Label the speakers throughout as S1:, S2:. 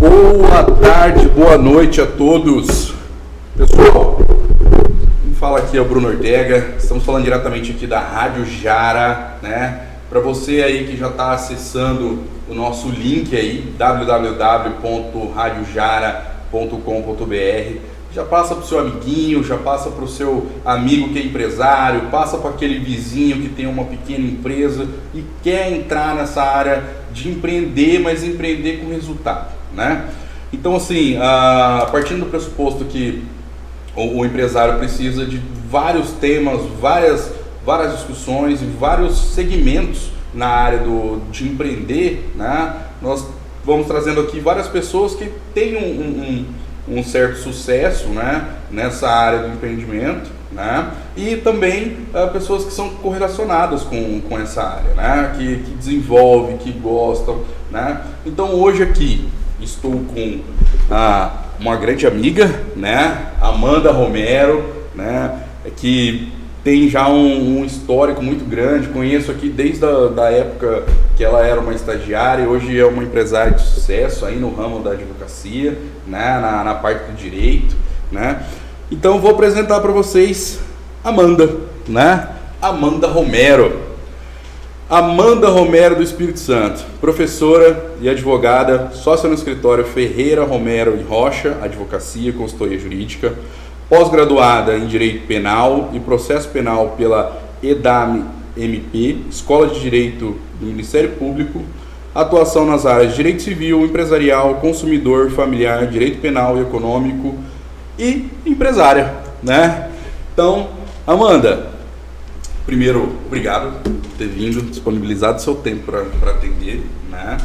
S1: Boa tarde, boa noite a todos. Pessoal, quem fala aqui é o Bruno Ortega. Estamos falando diretamente aqui da Rádio Jara, né? Para você aí que já está acessando o nosso link aí, www.radiojara.com.br, já passa para o seu amiguinho, já passa para o seu amigo que é empresário, passa para aquele vizinho que tem uma pequena empresa e quer entrar nessa área de empreender, mas empreender com resultado, né? Então, assim, partindo do pressuposto que o empresário precisa de vários temas, várias discussões e vários segmentos na área de empreender, né? Nós vamos trazendo aqui várias pessoas que têm um certo sucesso, né, nessa área do empreendimento, né, e também pessoas que são correlacionadas com essa área, né, que desenvolvem, que gostam, né. Então hoje aqui estou com uma grande amiga, né, Amanda Romero, né, que tem já um histórico muito grande, conheço aqui desde a época que ela era uma estagiária e hoje é uma empresária de sucesso aí no ramo da advocacia, né, na parte do direito, né. Então vou apresentar para vocês Amanda, né, Amanda Romero. Amanda Romero do Espírito Santo, professora e advogada, sócia no escritório Ferreira, Romero e Rocha, Advocacia e Consultoria Jurídica, pós-graduada em Direito Penal e Processo Penal pela EDAM-MP, Escola de Direito do Ministério Público, atuação nas áreas de Direito Civil, Empresarial, Consumidor, Familiar, Direito Penal e Econômico e empresária, né? Então, Amanda, primeiro, obrigado por ter vindo, disponibilizado seu tempo para atender, né?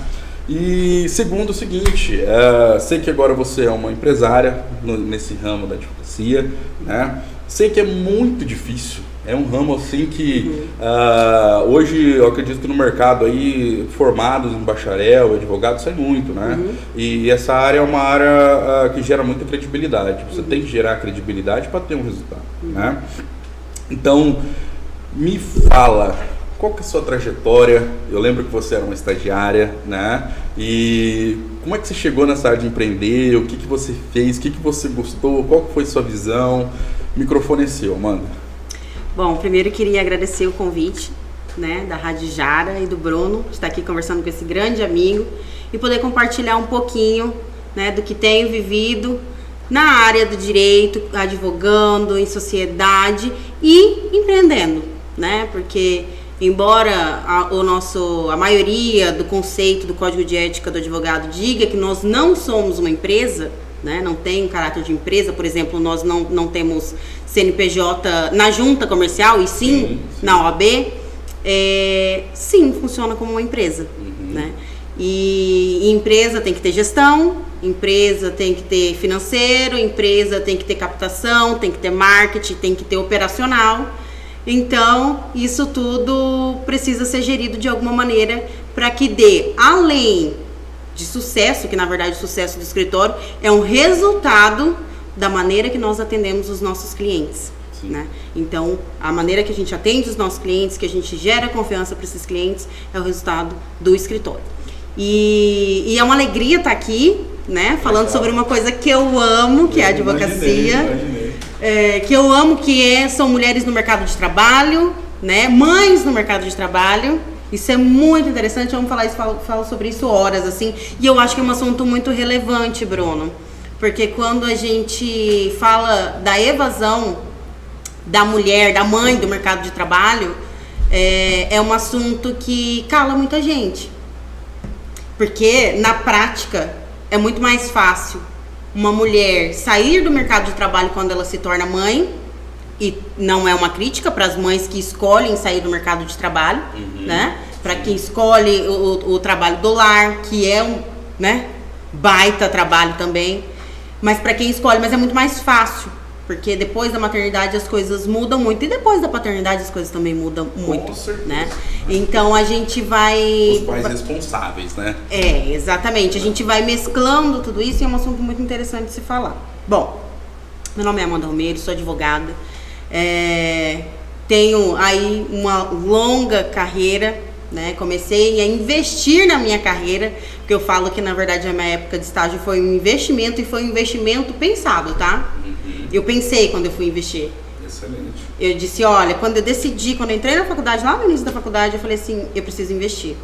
S1: E segundo, o seguinte, sei que agora você é uma empresária nesse ramo da advocacia, né? Sei que é muito difícil, é um ramo assim que hoje eu acredito que no mercado aí formados em bacharel, advogados sai muito, né? E essa área é uma área que gera muita credibilidade, você tem que gerar credibilidade para ter um resultado, né? Então, me fala, qual que é a sua trajetória? Eu lembro que você era uma estagiária, né? E como é que você chegou nessa área de empreender? O que você fez? O que você gostou? Qual que foi a sua visão? O microfone é seu, Amanda.
S2: Bom, primeiro eu queria agradecer o convite, né, da Rádio Jara e do Bruno, de estar aqui conversando com esse grande amigo e poder compartilhar um pouquinho, né, do que tenho vivido na área do direito, advogando, em sociedade e empreendendo, né? Porque embora a maioria do conceito do Código de Ética do Advogado diga que nós não somos uma empresa, né, não tem um caráter de empresa, por exemplo, nós não temos CNPJ na junta comercial e sim na OAB, sim, funciona como uma empresa, né? E empresa tem que ter gestão, empresa tem que ter financeiro, empresa tem que ter captação, tem que ter marketing, tem que ter operacional. Então, isso tudo precisa ser gerido de alguma maneira para que dê, além de sucesso, que na verdade o sucesso do escritório é um resultado da maneira que nós atendemos os nossos clientes, né? Então, a maneira que a gente atende os nossos clientes, que a gente gera confiança para esses clientes, é o resultado do escritório. E é uma alegria estar aqui, né, falando sobre uma coisa que eu amo, que é a advocacia. Imaginei. Que eu amo, são mulheres no mercado de trabalho, né? Mães no mercado de trabalho. Isso é muito interessante, vamos falar isso, falo sobre isso horas, assim. E eu acho que é um assunto muito relevante, Bruno. Porque quando a gente fala da evasão da mulher, da mãe do mercado de trabalho, é um assunto que cala muita gente. Porque, na prática, é muito mais fácil uma mulher sair do mercado de trabalho quando ela se torna mãe, e não é uma crítica para as mães que escolhem sair do mercado de trabalho, né? Para quem escolhe o trabalho do lar, que é né, baita trabalho também, mas para quem escolhe, mas é muito mais fácil, porque depois da maternidade as coisas mudam muito, e depois da paternidade as coisas também mudam muito, com certeza, né? Então a gente vai...
S1: Os pais responsáveis, né?
S2: Exatamente. A gente vai mesclando tudo isso e é um assunto muito interessante de se falar. Bom, meu nome é Amanda Romero, sou advogada. Tenho aí uma longa carreira, né? Comecei a investir na minha carreira, porque eu falo que na verdade a minha época de estágio foi um investimento e foi um investimento pensado, tá? Eu pensei quando eu fui investir.
S1: Excelente.
S2: Eu disse, olha, quando eu entrei na faculdade, lá no início da faculdade, eu falei assim, eu preciso investir.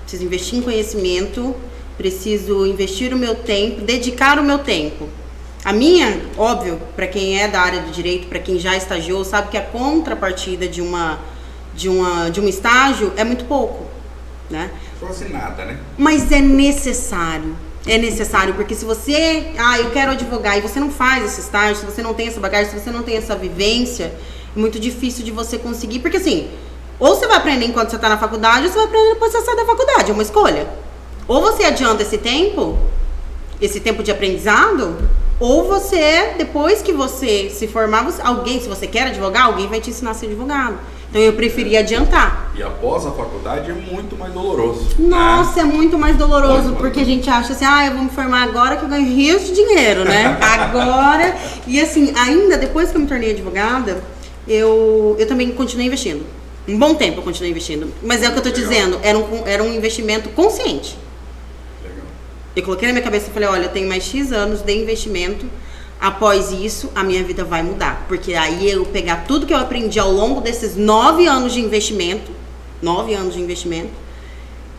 S2: Preciso investir em conhecimento, preciso investir o meu tempo, dedicar o meu tempo. A minha, óbvio, para quem é da área do direito, para quem já estagiou, sabe que a contrapartida de um estágio é muito pouco, né?
S1: Quase nada, né?
S2: Mas é necessário. É necessário, porque se você, eu quero advogar e você não faz esse estágio, se você não tem essa bagagem, se você não tem essa vivência, é muito difícil de você conseguir, porque assim, ou você vai aprender enquanto você está na faculdade, ou você vai aprender depois que você sai da faculdade, é uma escolha. Ou você adianta esse tempo de aprendizado, ou você, depois que você se formar, se você quer advogar, alguém vai te ensinar a ser advogado. Então eu preferi adiantar.
S1: E após a faculdade é muito mais doloroso.
S2: Nossa,
S1: né?
S2: É muito mais doloroso,
S1: Muito
S2: porque
S1: mais
S2: a gente acha assim, eu vou me formar agora que eu ganho rios de dinheiro, né? Agora. E assim, ainda depois que eu me tornei advogada, eu também continuei investindo. Um bom tempo eu continuei investindo. Mas é o que eu tô dizendo, era um investimento consciente.
S1: Legal.
S2: Eu coloquei na minha cabeça e falei, olha, eu tenho mais X anos de investimento. Após isso, a minha vida vai mudar. Porque aí eu pegar tudo que eu aprendi ao longo desses 9 anos de investimento,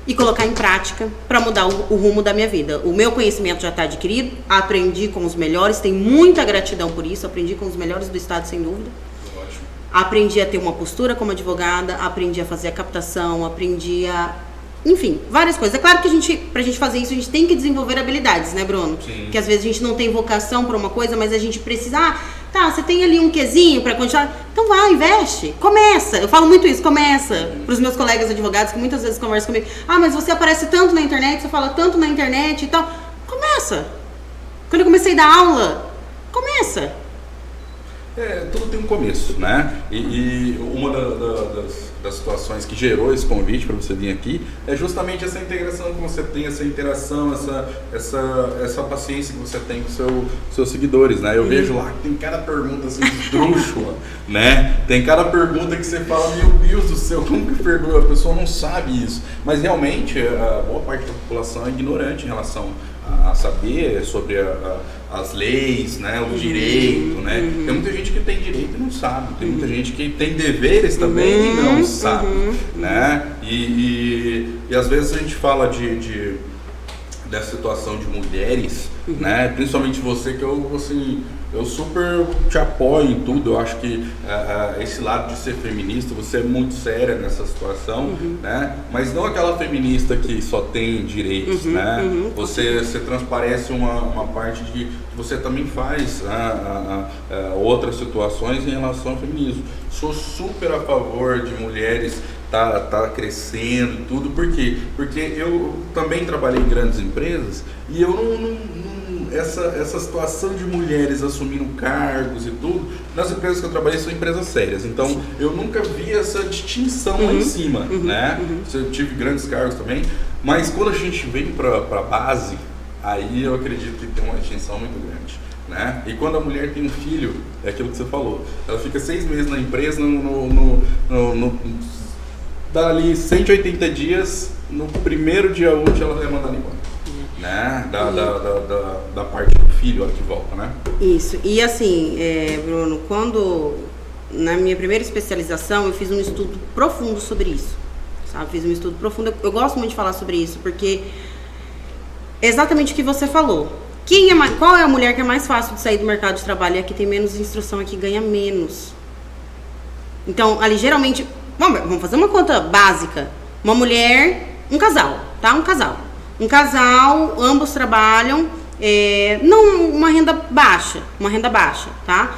S2: e colocar em prática para mudar o rumo da minha vida. O meu conhecimento já está adquirido, aprendi com os melhores, tenho muita gratidão por isso, aprendi com os melhores do estado, sem dúvida.
S1: Ótimo.
S2: Aprendi a ter uma postura como advogada, aprendi a fazer a captação, aprendi a... Enfim, várias coisas. É claro que pra gente fazer isso, a gente tem que desenvolver habilidades, né, Bruno?
S1: Sim.
S2: Porque às vezes a gente não tem vocação pra uma coisa, mas a gente precisa... você tem ali um quezinho pra continuar. Então vai, investe. Começa. Eu falo muito isso, começa. Pros meus colegas advogados que muitas vezes conversam comigo. Mas você aparece tanto na internet, você fala tanto na internet e tal. Começa. Quando eu comecei a dar aula, começa.
S1: Tudo tem um começo, né? E uma das situações que gerou esse convite para você vir aqui é justamente essa integração que você tem, essa interação, essa paciência que você tem com seus seguidores, né? Eu vejo lá que tem cada pergunta assim, esdrúxula, né? Tem cada pergunta que você fala, meu Deus do céu, como que pergunta? A pessoa não sabe isso. Mas realmente, a boa parte da população é ignorante em relação a saber sobre as leis, né, o direito, né? Tem muita gente que tem direito e não sabe, tem muita gente que tem deveres também e não sabe, né? E às vezes a gente fala dessa situação de mulheres, né? Principalmente você, que eu super te apoio em tudo. Eu acho que esse lado de ser feminista, você é muito séria nessa situação, né? Mas não aquela feminista que só tem direitos, né? Você transparece uma parte de que você também faz outras situações em relação ao feminismo. Sou super a favor de mulheres tá crescendo e tudo. Por quê? Porque eu também trabalhei em grandes empresas e eu essa situação de mulheres assumindo cargos e tudo, nas empresas que eu trabalhei são empresas sérias, então eu nunca vi essa distinção lá em cima, né? Eu tive grandes cargos também, mas quando a gente vem para a base, aí eu acredito que tem uma distinção muito grande, né? E quando a mulher tem um filho, é aquilo que você falou, ela fica 6 meses na empresa, dá ali 180 dias, no primeiro dia útil ela vai mandar embora. Né? Da parte do filho que volta, né?
S2: Isso. E assim, Bruno, na minha primeira especialização, eu fiz um estudo profundo sobre isso, sabe? Fiz um estudo profundo. Eu gosto muito de falar sobre isso, porque é exatamente o que você falou. Qual é a mulher que é mais fácil de sair do mercado de trabalho? É a que tem menos instrução, é a que ganha menos. Então, ali geralmente, vamos fazer uma conta básica. Uma mulher, um casal, tá? Um casal, ambos trabalham, não uma renda baixa, tá?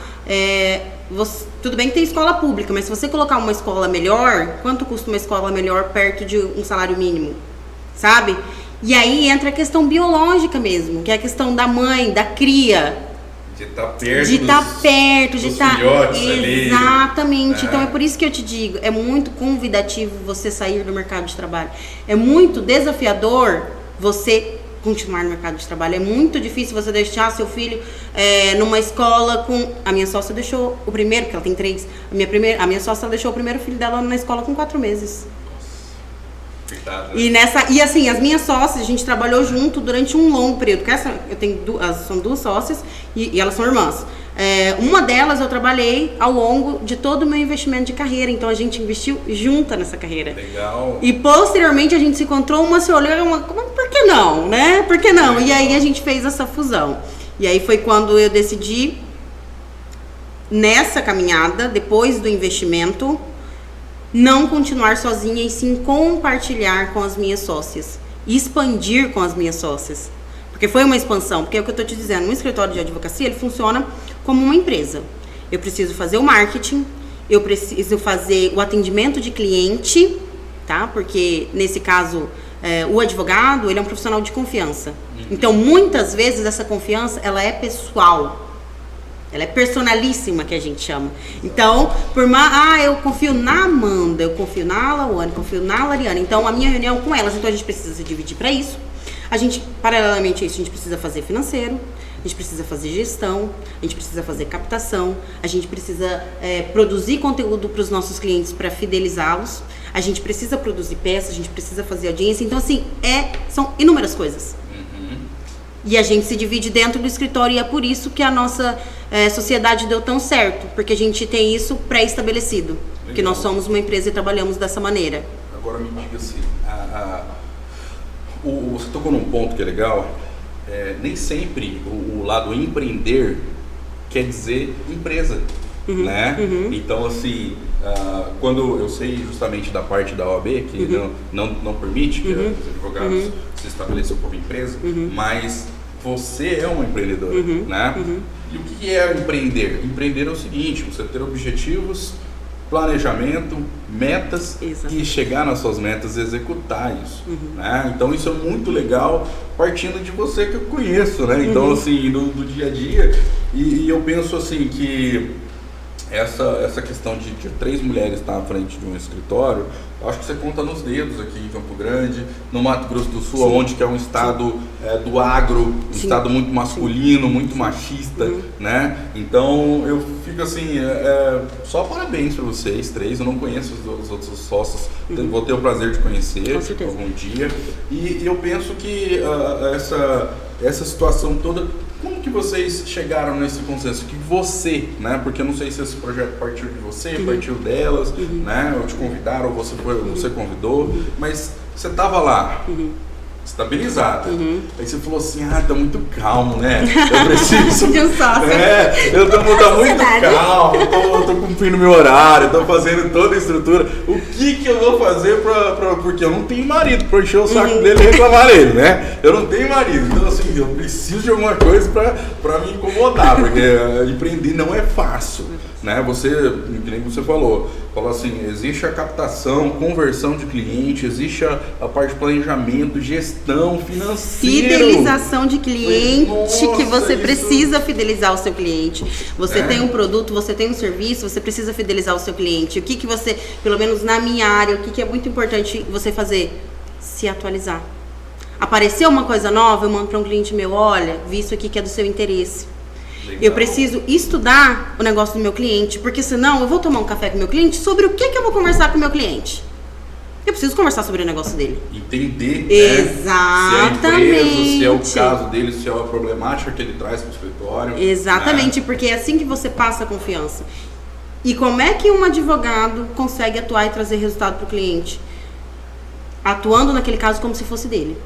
S2: Tudo bem que tem escola pública, mas se você colocar uma escola melhor, quanto custa uma escola melhor perto de um salário mínimo, sabe? E aí entra a questão biológica mesmo, que é a questão da mãe, da cria.
S1: De estar perto,
S2: de estar
S1: filhotes ali.
S2: Exatamente. Então é por isso que eu te digo, é muito convidativo você sair do mercado de trabalho. É muito desafiador você continuar no mercado de trabalho. É muito difícil você deixar seu filho numa escola com... A minha sócia deixou o primeiro, porque ela tem 3. A minha sócia deixou o primeiro filho dela na escola com 4 meses. E assim, as minhas sócias, a gente trabalhou junto durante um longo período. Eu tenho são 2 sócias e elas são irmãs. Uma delas eu trabalhei ao longo de todo o meu investimento de carreira, então a gente investiu junta nessa carreira.
S1: Legal.
S2: E posteriormente a gente se encontrou, uma se olhou e por que não, né? Por que não? E aí a gente fez essa fusão. E aí foi quando eu decidi, nessa caminhada, depois do investimento, não continuar sozinha e sim compartilhar com as minhas sócias, expandir com as minhas sócias, porque foi uma expansão, porque é o que eu estou te dizendo, um escritório de advocacia, ele funciona como uma empresa. Eu preciso fazer o marketing, eu preciso fazer o atendimento de cliente, tá? Porque nesse caso, o advogado, ele é um profissional de confiança, então muitas vezes essa confiança, ela é pessoal. Ela é personalíssima, que a gente chama. Então, eu confio na Amanda, eu confio na Lawane, confio na Lariana. Então, a minha reunião com elas, então a gente precisa se dividir para isso. Paralelamente a isso, a gente precisa fazer financeiro, a gente precisa fazer gestão, a gente precisa fazer captação, a gente precisa produzir conteúdo para os nossos clientes para fidelizá-los, a gente precisa produzir peças, a gente precisa fazer audiência. Então, assim, são inúmeras coisas. E a gente se divide dentro do escritório e é por isso que a nossa sociedade deu tão certo, porque a gente tem isso pré-estabelecido, que nós somos uma empresa e trabalhamos dessa maneira.
S1: Agora me diga assim, você tocou num ponto que é legal, nem sempre o lado empreender quer dizer empresa, né? Então assim, quando eu sei justamente da parte da OAB, que não permite que os advogados se estabeleçam como empresa, mas você é uma empreendedora, né? E o que é empreender? Empreender é o seguinte, você ter objetivos, planejamento, metas e chegar nas suas metas e executar isso, né? Então isso é muito legal, partindo de você que eu conheço, né? Então assim, do dia a dia, e eu penso assim que essa questão de 3 mulheres estar à frente de um escritório, eu acho que você conta nos dedos aqui em Campo Grande, no Mato Grosso do Sul, onde que é um estado do agro, um estado muito masculino, muito machista, né? Então eu fico assim, só parabéns para vocês 3, eu não conheço os outros sócios, vou ter o prazer de conhecer algum dia, e eu penso que essa situação toda, como que vocês chegaram nesse consenso? Que você, né? Porque eu não sei se esse projeto partiu de você, partiu delas, né? Ou te convidaram, ou você convidou, mas você estava lá, estabilizada. Aí você falou assim, tá muito calmo, né? Eu preciso
S2: de um sócio.
S1: Eu vou estar muito calmo, eu tô cumprindo meu horário, tô fazendo toda a estrutura. O que eu vou fazer porque eu não tenho marido pra encher o saco dele e reclamar dele, né? Eu não tenho marido, então assim, eu preciso de alguma coisa pra me incomodar, porque empreender não é fácil, né? Você, que nem você falou assim, existe a captação, conversão de cliente, existe a parte de planejamento, gestão, financeiro.
S2: Fidelização de cliente, que você precisa fidelizar o seu cliente. Você tem um produto, você tem um serviço, você precisa fidelizar o seu cliente. O que você, pelo menos na minha área, o que é muito importante você fazer? Se atualizar. Apareceu uma coisa nova, eu mando para um cliente meu, olha, vi isso aqui que é do seu interesse. Legal. Eu preciso estudar o negócio do meu cliente, porque senão eu vou tomar um café com o meu cliente sobre o que eu vou conversar com o meu cliente. Eu preciso conversar sobre o negócio dele.
S1: Entender,
S2: exatamente,
S1: se é a empresa, se é o caso dele, se é a problemática que ele traz para o escritório.
S2: Exatamente, porque é assim que você passa a confiança. E como é que um advogado consegue atuar e trazer resultado para o cliente? Atuando naquele caso como se fosse dele.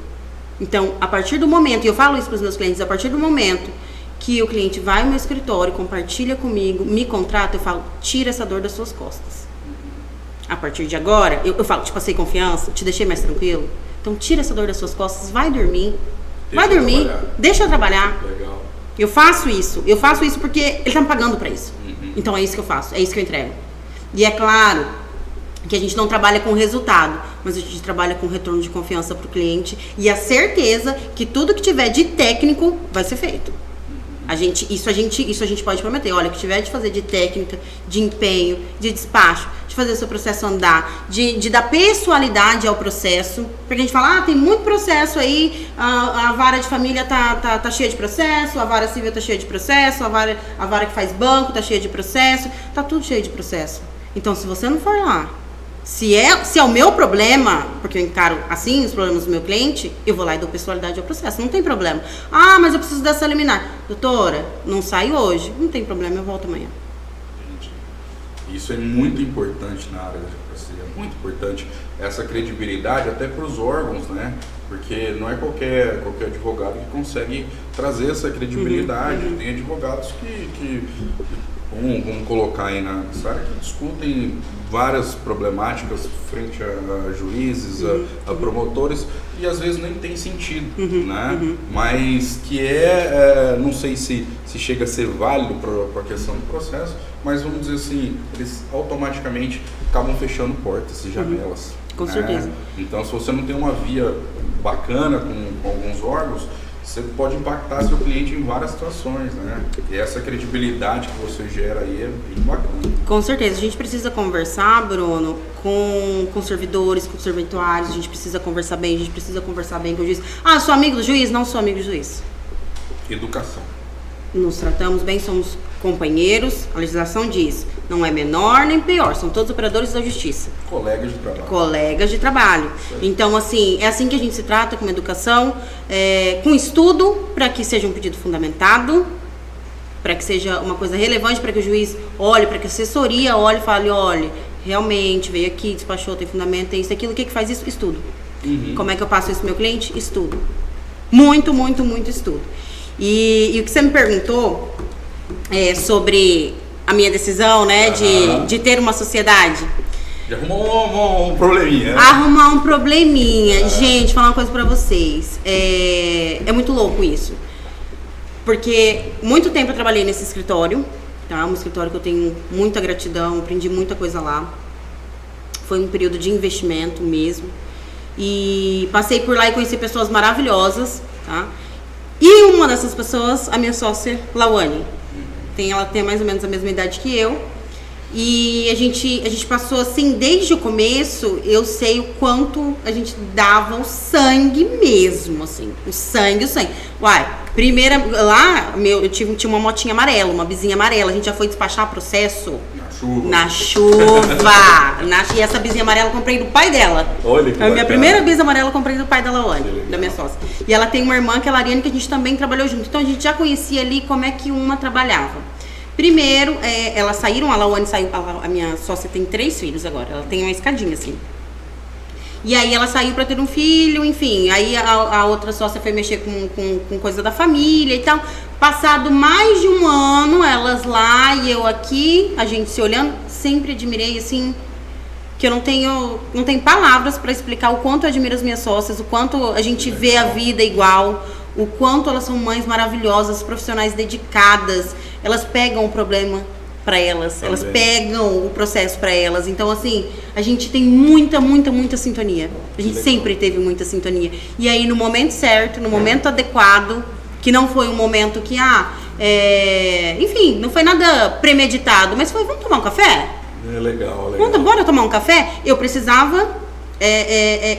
S2: Então, a partir do momento, e eu falo isso para os meus clientes, a partir do momento que o cliente vai ao meu escritório, compartilha comigo, me contrata, eu falo, tira essa dor das suas costas. A partir de agora, eu falo, te passei confiança, te deixei mais tranquilo, então tira essa dor das suas costas, vai dormir. Deixa eu trabalhar.
S1: Legal.
S2: Eu faço isso porque ele tá me pagando para isso. Então é isso que eu faço, é isso que eu entrego. E é claro que a gente não trabalha com resultado, mas a gente trabalha com retorno de confiança para o cliente e a certeza que tudo que tiver de técnico vai ser feito. Isso a gente pode prometer. Olha, o que tiver de fazer de técnica, de empenho, de despacho, de fazer o seu processo andar, de dar pessoalidade ao processo. Porque a gente fala, tem muito processo aí, a vara de família tá cheia de processo, a vara civil tá cheia de processo, a vara que faz banco tá cheia de processo, tá tudo cheio de processo. Então, se você não for lá, Se é o meu problema, porque eu encaro assim os problemas do meu cliente, eu vou lá e dou pessoalidade ao processo, não tem problema. Ah, mas eu preciso dessa liminar. Doutora, não sai hoje, não tem problema, eu volto amanhã.
S1: Entendi. Isso é muito importante na área da advocacia, é muito importante essa credibilidade até para os órgãos, né? Porque não é qualquer advogado que consegue trazer essa credibilidade. Tem advogados que vamos colocar aí nessa área, que discutem várias problemáticas frente a juízes, a promotores, e às vezes nem tem sentido, né? Mas que não sei se chega a ser válido para a questão do processo, mas vamos dizer assim, eles automaticamente acabam fechando portas e janelas.
S2: Com certeza.
S1: Então, se você não tem uma via bacana com alguns órgãos, você pode impactar seu cliente em várias situações, né? E essa credibilidade que você gera aí é bem bacana.
S2: Com certeza. A gente precisa conversar, Bruno, com servidores, com serventuários, a gente precisa conversar bem, a gente precisa conversar bem com o juiz. Ah, sou amigo do juiz? Não sou amigo do juiz.
S1: Educação.
S2: Nos tratamos bem, somos companheiros, a legislação diz, não é menor nem pior, são todos operadores da justiça.
S1: Colegas de trabalho.
S2: Colegas de trabalho. Certo. Então, assim, é assim que a gente se trata com educação, com estudo, para que seja um pedido fundamentado, para que seja uma coisa relevante, para que o juiz olhe, para que a assessoria olhe e fale, olha, realmente veio aqui, despachou, tem fundamento, tem isso, aquilo, o que faz isso? Estudo. Como é que eu passo isso pro meu cliente? Estudo. Muito, muito, muito estudo. E o que você me perguntou sobre a minha decisão, né, de ter uma sociedade.
S1: Já arrumou um probleminha.
S2: Arrumar um probleminha. Gente, falar uma coisa pra vocês. É muito louco isso. Porque muito tempo eu trabalhei nesse escritório, tá? Um escritório que eu tenho muita gratidão, aprendi muita coisa lá. Foi um período de investimento mesmo. E passei por lá e conheci pessoas maravilhosas, tá? E uma dessas pessoas, a minha sócia, Lawane. Ela tem mais ou menos a mesma idade que eu. E a gente passou assim, desde o começo, eu sei o quanto a gente dava o sangue mesmo, assim. O sangue. Uai, primeira, lá, eu tinha uma motinha amarela, uma bizinha amarela. A gente já foi despachar processo na chuva. E essa bizinha amarela eu comprei do pai dela.
S1: Olha que
S2: a minha primeira bisa amarela eu comprei do pai da Lawane, da minha sócia. E ela tem uma irmã, que é a Lariane, que a gente também trabalhou junto. Então a gente já conhecia ali como é que uma trabalhava. Primeiro, elas saíram, a Lawane saiu, a minha sócia tem 3 filhos agora, ela tem uma escadinha assim. E aí ela saiu pra ter um filho, enfim, aí a outra sócia foi mexer com coisa da família e tal. Passado mais de um ano, elas lá e eu aqui, a gente se olhando, sempre admirei, assim, que eu não tenho palavras pra explicar o quanto eu admiro as minhas sócias, o quanto a gente vê a vida igual, o quanto elas são mães maravilhosas, profissionais dedicadas. Elas pegam o problema para elas, elas pegam o processo para elas. Então, assim, a gente tem muita, muita, muita sintonia. A gente sempre teve muita sintonia. E aí, no momento certo, no momento adequado, que não foi um momento que, enfim, não foi nada premeditado, mas foi, vamos tomar um café?
S1: Legal.
S2: Bora tomar um café? Eu precisava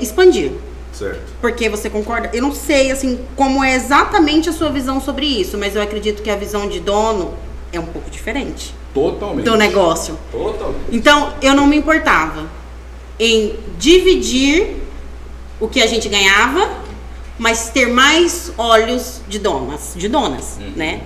S2: expandir.
S1: Certo.
S2: Porque você concorda? Eu não sei, assim, como é exatamente a sua visão sobre isso, mas eu acredito que a visão de dono é um pouco diferente.
S1: Totalmente.
S2: Do negócio.
S1: Totalmente.
S2: Então, eu não me importava em dividir o que a gente ganhava, mas ter mais olhos de donas, né?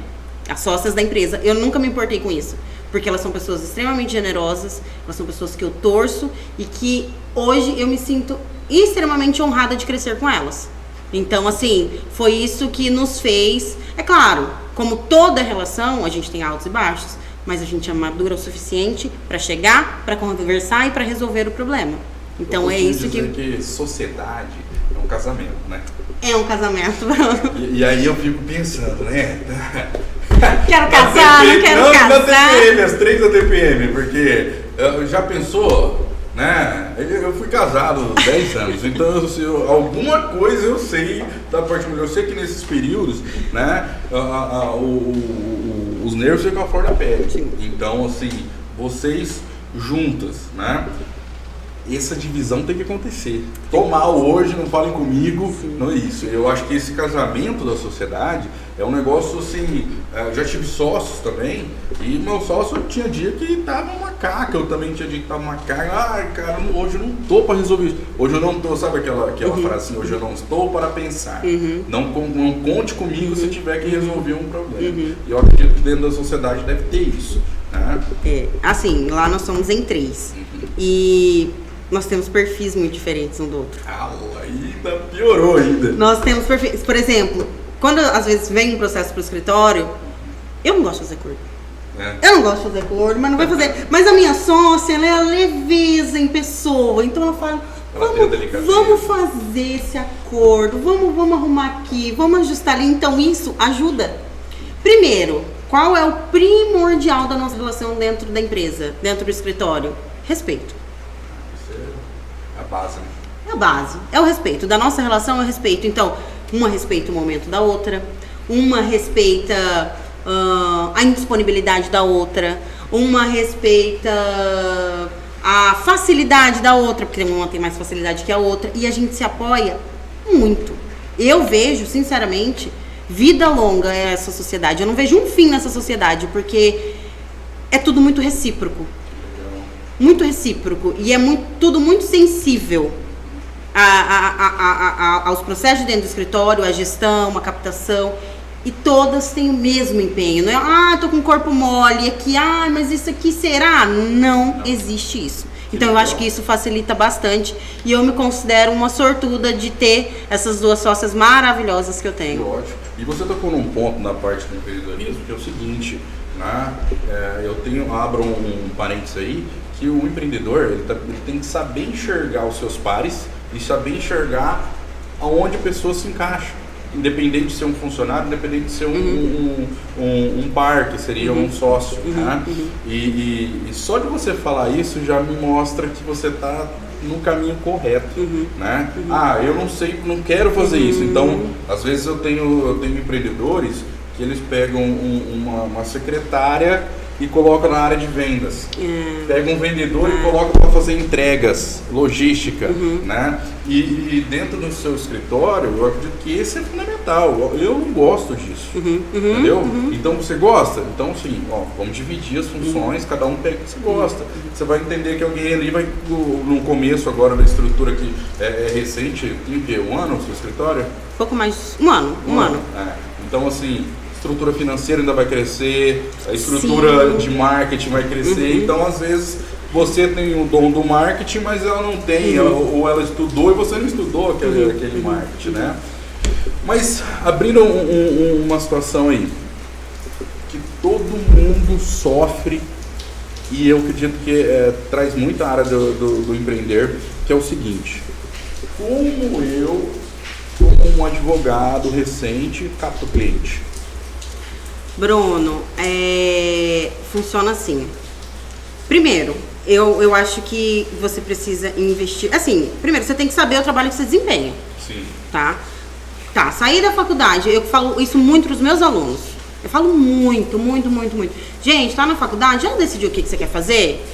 S2: As sócias da empresa. Eu nunca me importei com isso. Porque elas são pessoas extremamente generosas, elas são pessoas que eu torço e que hoje eu me sinto extremamente honrada de crescer com elas. Então, assim, foi isso que nos fez... É claro, como toda relação, a gente tem altos e baixos, mas a gente é madura o suficiente para chegar, para conversar e para resolver o problema. Então, é isso
S1: que sociedade é um casamento, né?
S2: É um casamento.
S1: E aí eu fico pensando, né?
S2: Quero casar, não quero casar.
S1: Na TPM, as 3 da TPM, porque já pensou... Né? Eu fui casado 10 anos, então alguma coisa eu sei da parte mulher. Eu sei que nesses períodos, né, os nervos ficam à flor da pele. Então, assim, vocês juntas, né? essa divisão tem que acontecer. Tô mal hoje, não falem comigo, não é isso. Eu acho que esse casamento da sociedade é um negócio assim, já tive sócios também, e meu sócio tinha dia que tava uma caca, eu também tinha dia que tava uma caca, ai cara, hoje eu não tô para resolver isso. Hoje eu não tô, sabe aquela frase assim, hoje eu não estou para pensar. Não conte comigo se tiver que resolver um problema. E eu acredito que dentro da sociedade deve ter isso. Né?
S2: Assim, lá nós somos em 3. E nós temos perfis muito diferentes um do outro.
S1: Ainda piorou ainda.
S2: Nós temos perfis, por exemplo, quando às vezes vem um processo pro escritório, eu não gosto de fazer acordo. Eu não gosto de fazer acordo, mas não vai fazer. Mas a minha sócia, ela é a leveza em pessoa, então ela fala, vamos fazer esse acordo, vamos arrumar aqui, vamos ajustar ali. Então isso ajuda. Primeiro, qual é o primordial da nossa relação dentro da empresa, dentro do escritório? Respeito.
S1: Isso é a base, né?
S2: É a base, é o respeito. Da nossa relação é o respeito. Então, uma respeita o momento da outra, uma respeita a indisponibilidade da outra, uma respeita a facilidade da outra, porque uma tem mais facilidade que a outra, e a gente se apoia muito. Eu vejo, sinceramente, vida longa essa sociedade. Eu não vejo um fim nessa sociedade, porque é tudo muito recíproco. Muito recíproco. E é tudo muito sensível aos processos dentro do escritório, a gestão, a captação. E todas têm o mesmo empenho. Não é, tô com o corpo mole aqui, mas isso aqui será? Não existe isso. Então eu acho que isso facilita bastante e eu me considero uma sortuda de ter essas duas sócias maravilhosas que eu tenho.
S1: Ótimo. E você tocou num ponto na parte do empreendedorismo que é o seguinte, né? Abro um parênteses aí, que o empreendedor ele tem que saber enxergar os seus pares e saber enxergar aonde a pessoa se encaixa. Independente de ser um funcionário, independente de ser um par, que seria um sócio. Né? E só de você falar isso já me mostra que você está no caminho correto. Né? Eu não sei, não quero fazer isso. Então, às vezes eu tenho empreendedores que eles pegam uma secretária e colocam na área de vendas. Pega um vendedor e coloca para fazer entregas, logística, né? E dentro do seu escritório, eu acredito que esse é fundamental. Eu não gosto disso, entendeu? Então você gosta? Então sim, vamos dividir as funções, cada um pega o que você gosta. Você vai entender que alguém ali vai, no começo agora da estrutura que é recente, tem o quê? 1 ano o seu escritório?
S2: Pouco mais, um ano.
S1: Então assim, estrutura financeira ainda vai crescer, a estrutura de marketing vai crescer, então às vezes você tem o dom do marketing, mas ela não tem, ou ela estudou e você não estudou aquele marketing, né? Mas abrindo uma situação aí, que todo mundo sofre, e eu acredito que traz muita área do empreender, que é o seguinte, como eu, como um advogado recente, capto cliente?
S2: Bruno, funciona assim. Primeiro, eu acho que você precisa investir. Assim, primeiro, você tem que saber o trabalho que você desempenha.
S1: Sim.
S2: Tá, sair da faculdade, eu falo isso muito para os meus alunos. Eu falo muito. Gente, tá na faculdade, já decidiu o que você quer fazer?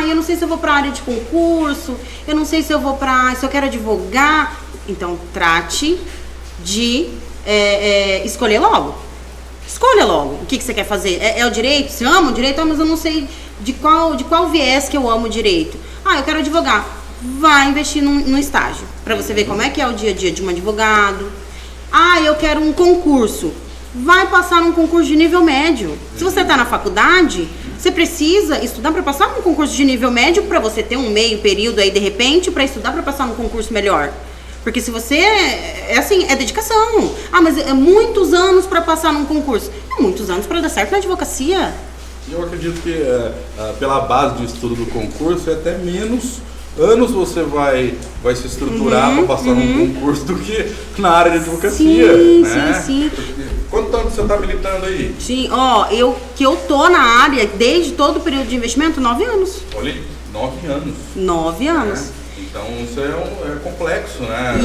S2: Eu não sei se eu vou para a área de concurso, eu não sei se eu vou se eu quero advogar. Então, trate de escolher logo. Escolha logo o que você quer fazer. É o direito? Você ama o direito? Mas eu não sei de qual viés que eu amo o direito. Eu quero advogar. Vai investir no estágio, para você ver como é que é o dia a dia de um advogado. Eu quero um concurso. Vai passar num concurso de nível médio. Se você está na faculdade, você precisa estudar para passar num concurso de nível médio, para você ter um meio período aí de repente, para estudar para passar num concurso melhor. Porque se você, é dedicação. Mas é muitos anos para passar num concurso. É muitos anos para dar certo na advocacia.
S1: Eu acredito que pela base do estudo do concurso, é até menos anos você vai se estruturar para passar num concurso do que na área de advocacia.
S2: Sim.
S1: Quanto tempo você está militando aí?
S2: Sim, eu tô na área desde todo o período de investimento, 9 anos.
S1: Olha, 9 anos.
S2: 9 anos.
S1: Então isso é complexo, né?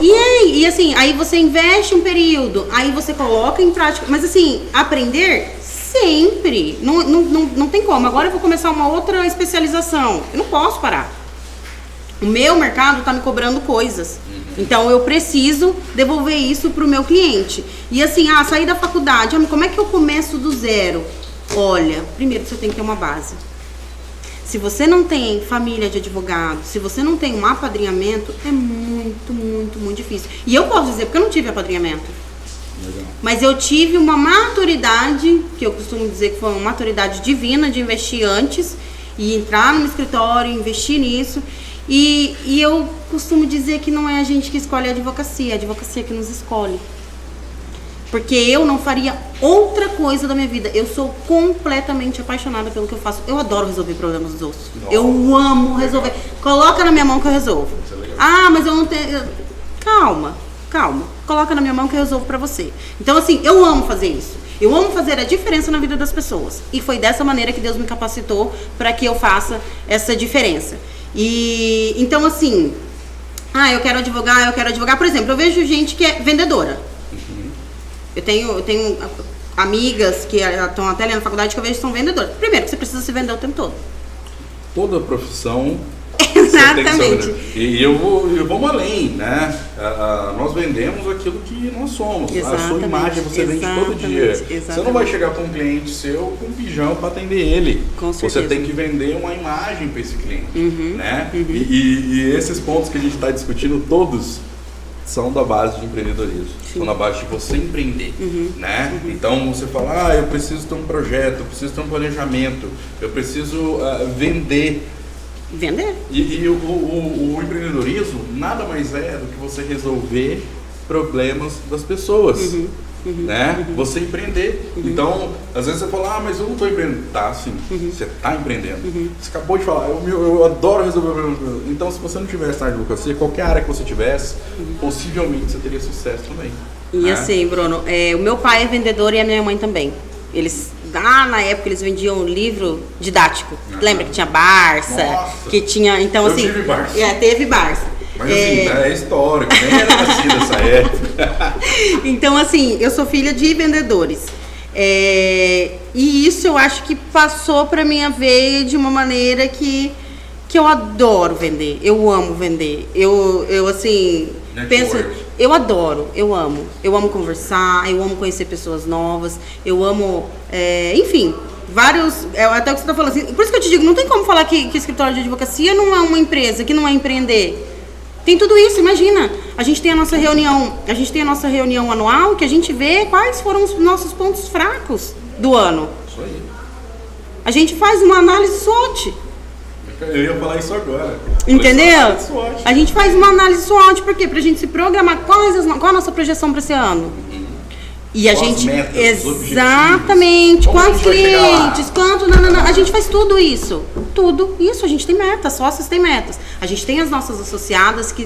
S2: E assim, aí você investe um período, aí você coloca em prática, mas assim, aprender sempre, não tem como. Agora eu vou começar uma outra especialização, eu não posso parar. O meu mercado está me cobrando coisas. Então eu preciso devolver isso para o meu cliente. E assim, sair da faculdade, como é que eu começo do zero? Olha, primeiro você tem que ter uma base. Se você não tem família de advogado, se você não tem um apadrinhamento, é muito, muito, muito difícil. E eu posso dizer, porque eu não tive apadrinhamento. Legal. Mas eu tive uma maturidade, que eu costumo dizer que foi uma maturidade divina de investir antes e entrar no escritório, investir nisso. E eu costumo dizer que não é a gente que escolhe a advocacia que nos escolhe. Porque eu não faria outra coisa da minha vida. Eu sou completamente apaixonada pelo que eu faço. Eu adoro resolver problemas dos outros. Nossa. Eu amo resolver. Coloca na minha mão que eu resolvo. Mas eu não tenho... Calma. Coloca na minha mão que eu resolvo pra você. Então, assim, eu amo fazer isso. Eu amo fazer a diferença na vida das pessoas. E foi dessa maneira que Deus me capacitou para que eu faça essa diferença. E então, assim, eu quero advogar. Por exemplo, eu vejo gente que é vendedora. Eu tenho amigas que estão até ali na faculdade que eu vejo que são vendedoras. Primeiro, que você precisa se vender o tempo todo.
S1: Toda profissão.
S2: Exatamente.
S1: E eu vou além, né? Nós vendemos aquilo que nós somos. A sua imagem você vende todo dia. Exatamente. Você não vai chegar para um cliente seu com um pijama para atender ele. Com certeza. Você tem que vender uma imagem para esse cliente, né? E esses pontos que a gente está discutindo todos são da base de empreendedorismo. Sim. São da base de você empreender, né? Então você fala, eu preciso ter um projeto, eu preciso ter um planejamento, eu preciso vender. E o empreendedorismo nada mais é do que você resolver problemas das pessoas, né? Você empreender. Então, às vezes você fala, mas eu não estou empreendendo. Tá, sim, você está empreendendo. Você acabou de falar, eu adoro resolver problemas. Então, se você não tivesse na advocacia, qualquer área que você tivesse, possivelmente você teria sucesso também.
S2: E assim, Bruno, o meu pai é vendedor e a minha mãe também. Eles, na época, eles vendiam livro didático. Lembra que tinha Barça? Nossa. Que tinha, então assim...
S1: Eu tive Barça.
S2: Teve Barça.
S1: Mas assim, é histórico, nem era nascida nessa época.
S2: Então assim, eu sou filha de vendedores. E isso eu acho que passou pra minha veia de uma maneira que eu adoro vender. Eu amo vender. Eu assim... Penso, eu adoro, eu amo conversar, eu amo conhecer pessoas novas, eu amo, enfim, vários, até o que você está falando assim, por isso que eu te digo, não tem como falar que escritório de advocacia não é uma empresa, que não é empreender. Tem tudo isso, imagina, a gente tem a nossa reunião anual que a gente vê quais foram os nossos pontos fracos do ano.
S1: Isso aí.
S2: A gente faz uma análise SWOT.
S1: Eu ia falar isso agora.
S2: Entendeu? A gente faz uma análise SWOT, por quê? Pra gente se programar qual a nossa projeção para esse ano. E a gente...
S1: metas,
S2: exatamente. Quantos clientes, a gente faz tudo isso. Tudo isso, a gente tem metas, sócios têm metas. A gente tem as nossas associadas que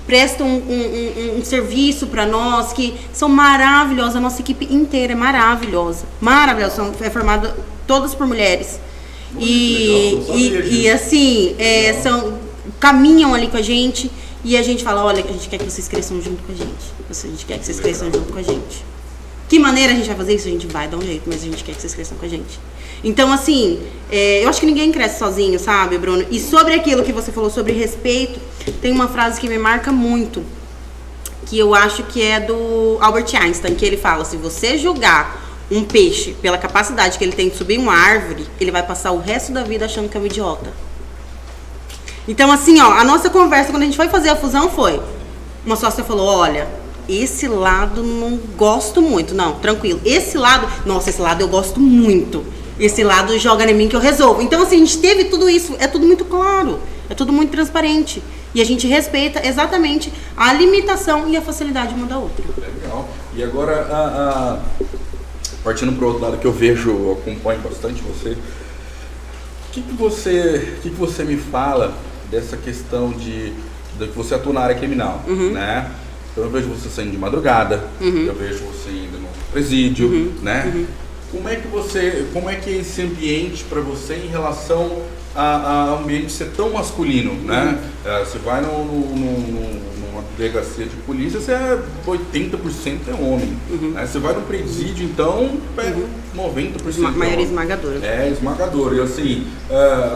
S2: prestam um serviço para nós, que são maravilhosas. A nossa equipe inteira é maravilhosa. Maravilhosa. É formada todas por mulheres. E assim, caminham ali com a gente e a gente fala, olha, a gente quer que vocês cresçam junto com a gente. A gente quer que vocês cresçam junto com a gente. Que maneira a gente vai fazer isso? A gente vai dar um jeito, mas a gente quer que vocês cresçam com a gente. Então, assim, eu acho que ninguém cresce sozinho, sabe, Bruno? E sobre aquilo que você falou sobre respeito, tem uma frase que me marca muito, que eu acho que é do Albert Einstein, que ele fala, se você julgar um peixe pela capacidade que ele tem de subir uma árvore, ele vai passar o resto da vida achando que é um idiota. Então, assim, a nossa conversa quando a gente foi fazer a fusão foi, uma sócia falou, olha, esse lado não gosto muito, não, tranquilo, esse lado eu gosto muito, esse lado joga em mim que eu resolvo. Então, assim, a gente teve tudo isso, é tudo muito claro, é tudo muito transparente. E a gente respeita exatamente a limitação e a facilidade uma da outra.
S1: Legal. E agora, partindo para o outro lado que eu vejo, eu acompanho bastante você, o que você me fala dessa questão de que você atua na área criminal, né? Então eu vejo você saindo de madrugada, eu vejo você indo no presídio, né? Como é que é esse ambiente para você em relação a ambiente ser tão masculino, né? Você vai num uma delegacia de polícia, 80% é homem. Né? Você vai no presídio, então, é 90%.
S2: A maioria esmagadora.
S1: É, esmagadora. E assim,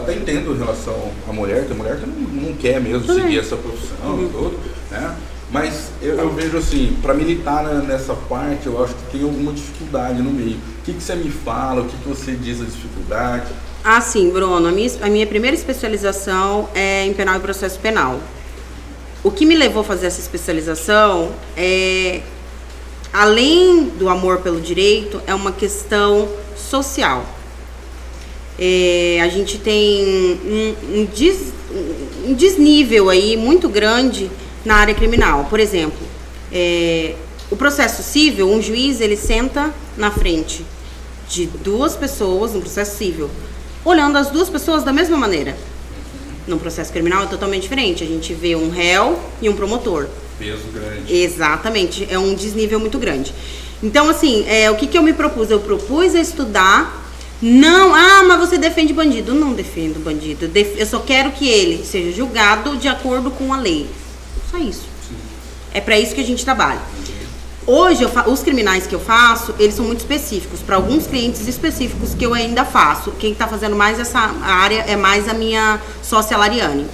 S1: até entendo em relação à mulher, tem mulher que não quer mesmo seguir essa profissão e tudo, né? Mas eu vejo assim, para militar nessa parte, eu acho que tem alguma dificuldade no meio. O que você me fala, o que você diz da dificuldade?
S2: Ah, sim, Bruno, a minha primeira especialização é em penal e processo penal. O que me levou a fazer essa especialização é, além do amor pelo direito, é uma questão social. A gente tem um desnível aí muito grande na área criminal. Por exemplo, o processo civil, um juiz, ele senta na frente de duas pessoas no processo civil, olhando as duas pessoas da mesma maneira. No processo criminal é totalmente diferente. A gente vê um réu e um promotor.
S1: Peso grande.
S2: Exatamente, é um desnível muito grande. Então, assim, o que eu me propus? Eu propus a estudar. Não, mas você defende bandido. Não defendo bandido. Eu só quero que ele seja julgado de acordo com a lei. Só isso. Sim. É para isso que a gente trabalha. Hoje, os criminais que eu faço, eles são muito específicos, para alguns clientes específicos que eu ainda faço. Quem está fazendo mais essa área é mais a minha sócia Lariane.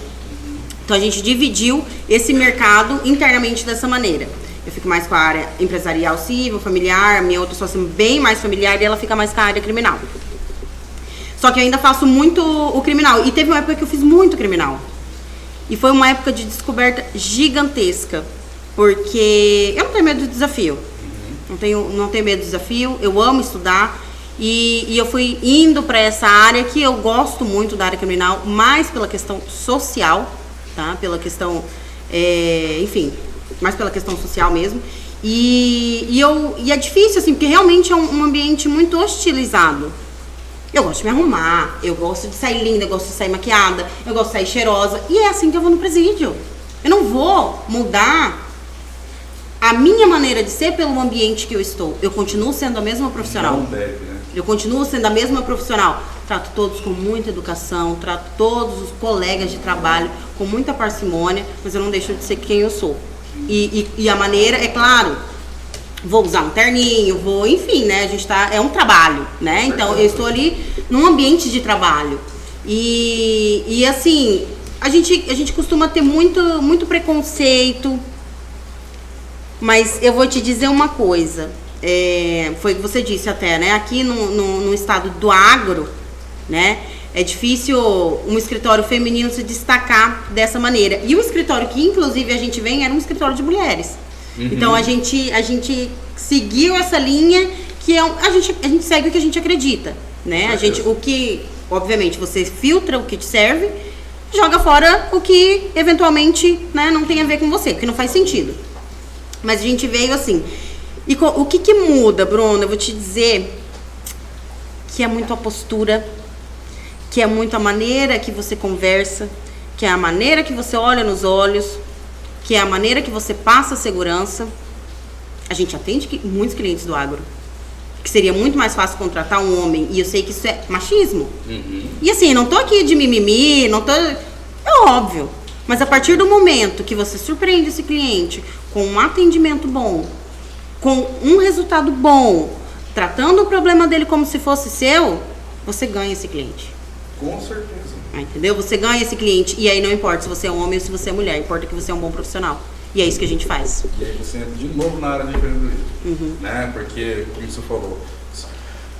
S2: Então, a gente dividiu esse mercado internamente dessa maneira. Eu fico mais com a área empresarial civil, familiar, minha outra sócia bem mais familiar, e ela fica mais com a área criminal. Só que eu ainda faço muito o criminal. E teve uma época que eu fiz muito criminal. E foi uma época de descoberta gigantesca. Porque eu não tenho medo do desafio. Não tenho medo do desafio. Eu amo estudar. E eu fui indo para essa área que eu gosto muito da área criminal, mais pela questão social, tá? Pela questão, enfim, mais pela questão social mesmo. E é difícil, assim, porque realmente é um ambiente muito hostilizado. Eu gosto de me arrumar, eu gosto de sair linda, eu gosto de sair maquiada, eu gosto de sair cheirosa. E é assim que eu vou no presídio. Eu não vou mudar a minha maneira de ser pelo ambiente que eu estou. Eu continuo sendo a mesma profissional.
S1: Não deve, né?
S2: Eu continuo sendo a mesma profissional. Trato todos com muita educação, trato todos os colegas de trabalho com muita parcimônia, mas eu não deixo de ser quem eu sou. E a maneira, é claro, vou usar um terninho, enfim, né? A gente é um trabalho, né? Então eu estou ali num ambiente de trabalho. E assim, a gente costuma ter muito preconceito. Mas eu vou te dizer uma coisa, foi o que você disse até, né? Aqui no estado do agro, né? É difícil um escritório feminino se destacar dessa maneira. E o escritório que, inclusive, a gente vem era um escritório de mulheres. Uhum. Então, a gente seguiu essa linha que a gente segue o que a gente acredita, né? Obviamente, você filtra o que te serve, joga fora o que, eventualmente, né, não tem a ver com você, porque não faz sentido. Mas a gente veio assim. E o que muda, Bruno? Eu vou te dizer que é muito a postura, que é muito a maneira que você conversa, que é a maneira que você olha nos olhos, que é a maneira que você passa a segurança. A gente atende muitos clientes do agro, que seria muito mais fácil contratar um homem, e eu sei que isso é machismo. Uhum. E assim, não tô aqui de mimimi, é óbvio. Mas a partir do momento que você surpreende esse cliente com um atendimento bom, com um resultado bom, tratando o problema dele como se fosse seu, você ganha esse cliente.
S1: Com certeza.
S2: Entendeu? Você ganha esse cliente. E aí não importa se você é homem ou se você é mulher, importa que você é um bom profissional. E é isso que a gente faz.
S1: E aí você entra de novo na área de empreendedorismo. Né? Porque, como você falou,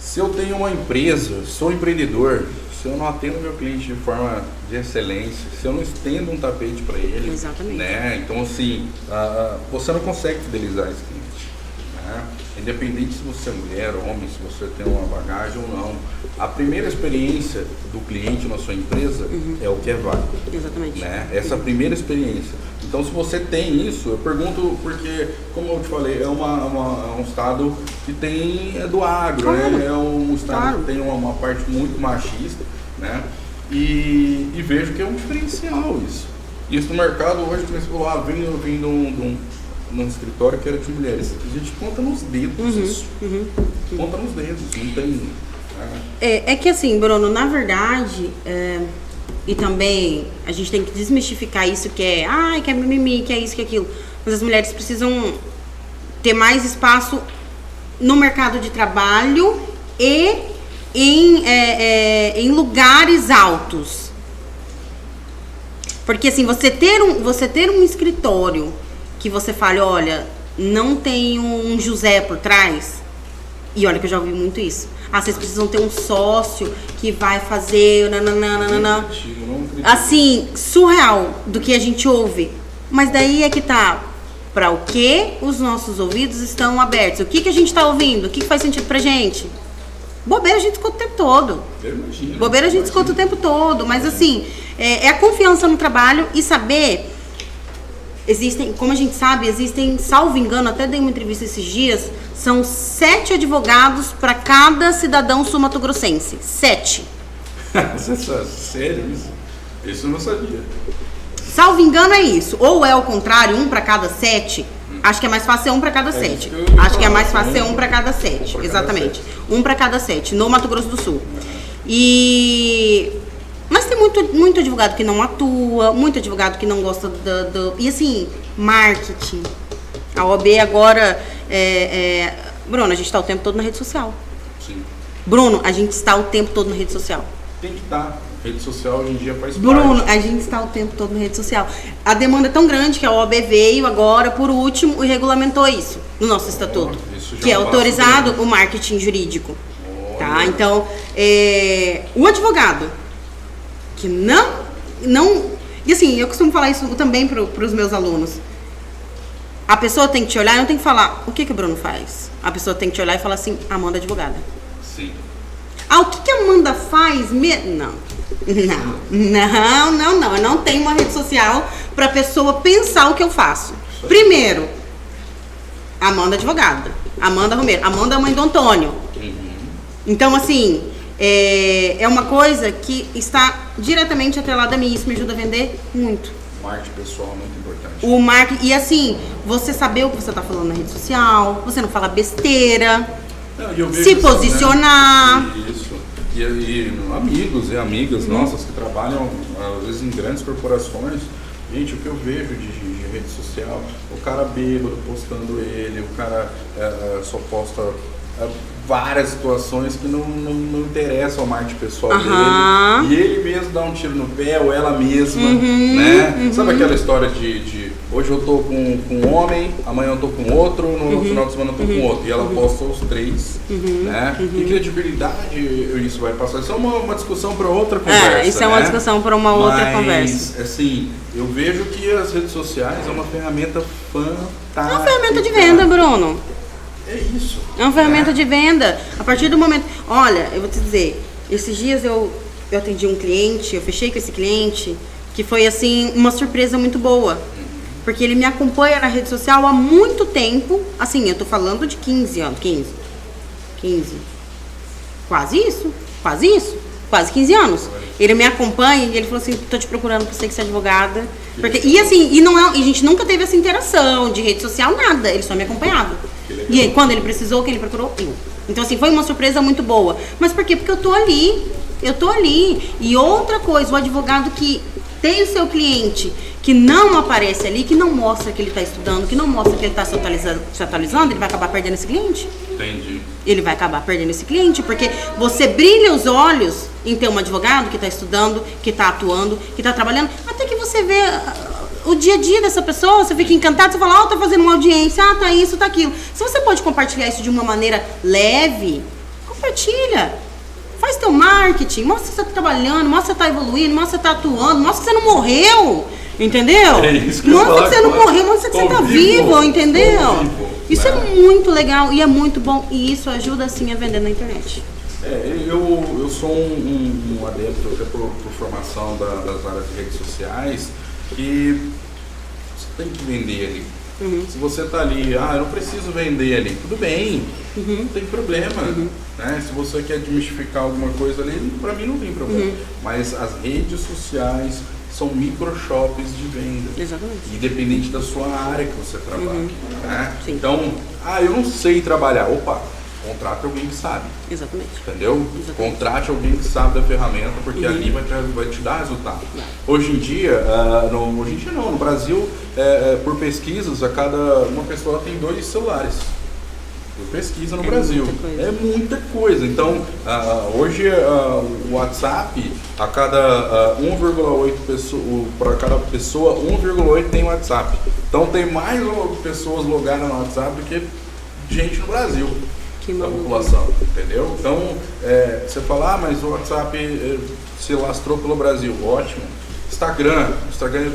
S1: se eu tenho uma empresa, sou empreendedor, se eu não atendo meu cliente de forma de excelência, se eu não estendo um tapete para ele,
S2: exatamente,
S1: né? Então, assim, você não consegue fidelizar esse cliente, né? Independente se você é mulher ou homem, se você tem uma bagagem ou não. A primeira experiência do cliente na sua empresa é o que é válido.
S2: Exatamente.
S1: Né? Essa primeira experiência. Então, se você tem isso, eu pergunto porque, como eu te falei, é um estado que é do agro, claro, né? É um estado, claro, que tem uma parte muito machista, né? E vejo que é um diferencial isso. Isso no mercado hoje, como você falou, vindo num escritório que era de mulheres. A gente conta nos dedos isso. Conta nos dedos, não tem...
S2: É que assim, Bruno, na verdade, e também a gente tem que desmistificar isso que é, que é mimimi, que é isso, que é aquilo. Mas as mulheres precisam ter mais espaço no mercado de trabalho e em lugares altos. Porque assim, você ter um escritório que você fale, olha, não tem um José por trás, e olha que eu já ouvi muito isso. Vocês precisam ter um sócio que vai fazer nananana. Assim, surreal do que a gente ouve. Mas daí é que tá, para o que os nossos ouvidos estão abertos? O que a gente tá ouvindo? O que faz sentido pra gente? Bobeira a gente escuta o tempo todo. Bobeira a gente escuta o tempo todo. Mas assim, é a confiança no trabalho e saber. Existem, como a gente sabe, salvo engano, até dei uma entrevista esses dias, são 7 advogados para cada cidadão sul-mato-grossense. 7.
S1: Sério isso? Isso eu não sabia.
S2: Salvo engano é isso. Ou é o contrário, 1 para cada 7. Acho que é mais fácil ser 1 para cada 7. Acho que é mais fácil ser 1 para cada 7. Exatamente. 1 para cada 7, no Mato Grosso do Sul. Mas tem muito advogado que não atua, muito advogado que não gosta E assim, marketing. A OAB agora Bruno, a gente está o tempo todo na rede social. Sim. Bruno, a gente está o tempo todo na rede social.
S1: Tem que estar. Rede social hoje em dia faz
S2: Bruno,
S1: parte.
S2: a gente está o tempo todo na rede social. A demanda é tão grande que a OAB veio agora, por último, e regulamentou isso no nosso estatuto. Que é autorizado o marketing jurídico. Tá? Então, o advogado que não... E assim, eu costumo falar isso também para os meus alunos. A pessoa tem que te olhar e não tem que falar, o que o Bruno faz? A pessoa tem que te olhar e falar assim, Amanda é advogada.
S1: Sim.
S2: O que a Amanda faz mesmo? Não. Eu não tenho uma rede social para a pessoa pensar o que eu faço. Primeiro, Amanda é advogada. Amanda Romero. Amanda é mãe do Antônio. Então, assim... É uma coisa que está diretamente atrelada a mim. Isso me ajuda a vender muito.
S1: O marketing pessoal é muito importante.
S2: O marketing, e assim, você saber o que você está falando na rede social, você não fala besteira, se posicionar.
S1: Né? Isso. E amigos e amigas nossas que trabalham, às vezes, em grandes corporações. Gente, o que eu vejo de rede social, o cara bêbado postando ele, o cara só posta... várias situações que não interessam ao marketing pessoal dele. E ele mesmo dá um tiro no pé, ou ela mesma, né? Sabe aquela história de hoje eu tô com um homem, amanhã eu tô com outro, no final de semana eu tô com outro. E ela posta os 3, né? Que credibilidade isso vai passar? Isso é uma discussão para outra conversa,
S2: isso é uma discussão para uma outra conversa.
S1: Mas, assim, eu vejo que as redes sociais é uma ferramenta fantástica.
S2: É uma ferramenta de venda, Bruno.
S1: É isso.
S2: É uma ferramenta de venda. A partir do momento... Olha, eu vou te dizer, esses dias eu atendi um cliente, eu fechei com esse cliente, que foi, assim, uma surpresa muito boa. Porque ele me acompanha na rede social há muito tempo. Assim, eu tô falando de 15 anos. 15. Quase isso. Quase 15 anos. Ele me acompanha e ele falou assim, tô te procurando pra você que você é advogada. Porque, e assim, e a gente nunca teve essa interação de rede social, nada. Ele só me acompanhava. E aí, quando ele precisou, quem ele procurou? Eu. Então, assim, foi uma surpresa muito boa. Mas por quê? Porque eu tô ali. E outra coisa, o advogado que tem o seu cliente, que não aparece ali, que não mostra que ele está estudando, que não mostra que ele está se atualizando, ele vai acabar perdendo esse cliente.
S1: Entendi.
S2: Ele vai acabar perdendo esse cliente, porque você brilha os olhos em ter um advogado que está estudando, que está atuando, que está trabalhando, até que você vê o dia a dia dessa pessoa, você fica encantado, você fala, tá fazendo uma audiência, tá isso, tá aquilo. Se você pode compartilhar isso de uma maneira leve, compartilha. Faz teu marketing, mostra que você tá trabalhando, mostra que você tá evoluindo, mostra que você tá atuando, mostra que você não morreu, entendeu?
S1: É isso que
S2: mostra
S1: eu
S2: que você não morreu, mostra que você tá vivo, entendeu? Isso é muito legal e é muito bom e isso ajuda sim a vender na internet.
S1: Eu sou um adepto até por formação das áreas de redes sociais, que você tem que vender ali. Se você tá ali, eu não preciso vender ali, tudo bem, não tem problema. Né? Se você quer desmistificar alguma coisa ali, para mim não tem problema. Mas as redes sociais são microshops de venda.
S2: Exatamente.
S1: Independente da sua área que você trabalha. Né? Então, eu não sei trabalhar. Opa, contrate alguém que sabe.
S2: Exatamente.
S1: Entendeu? Exatamente. Contrate alguém que sabe da ferramenta, porque ali vai te dar resultado. Hoje em dia, no Brasil, por pesquisas, uma pessoa tem 2 celulares. Pesquisa no Brasil. É muita coisa. Então, hoje o WhatsApp, a cada 1,8 pessoas, para cada pessoa, 1,8 tem WhatsApp. Então tem mais pessoas logadas no WhatsApp do que gente no Brasil, da população, entendeu? Então, você fala, mas o WhatsApp se lastrou pelo Brasil. Ótimo. Instagram é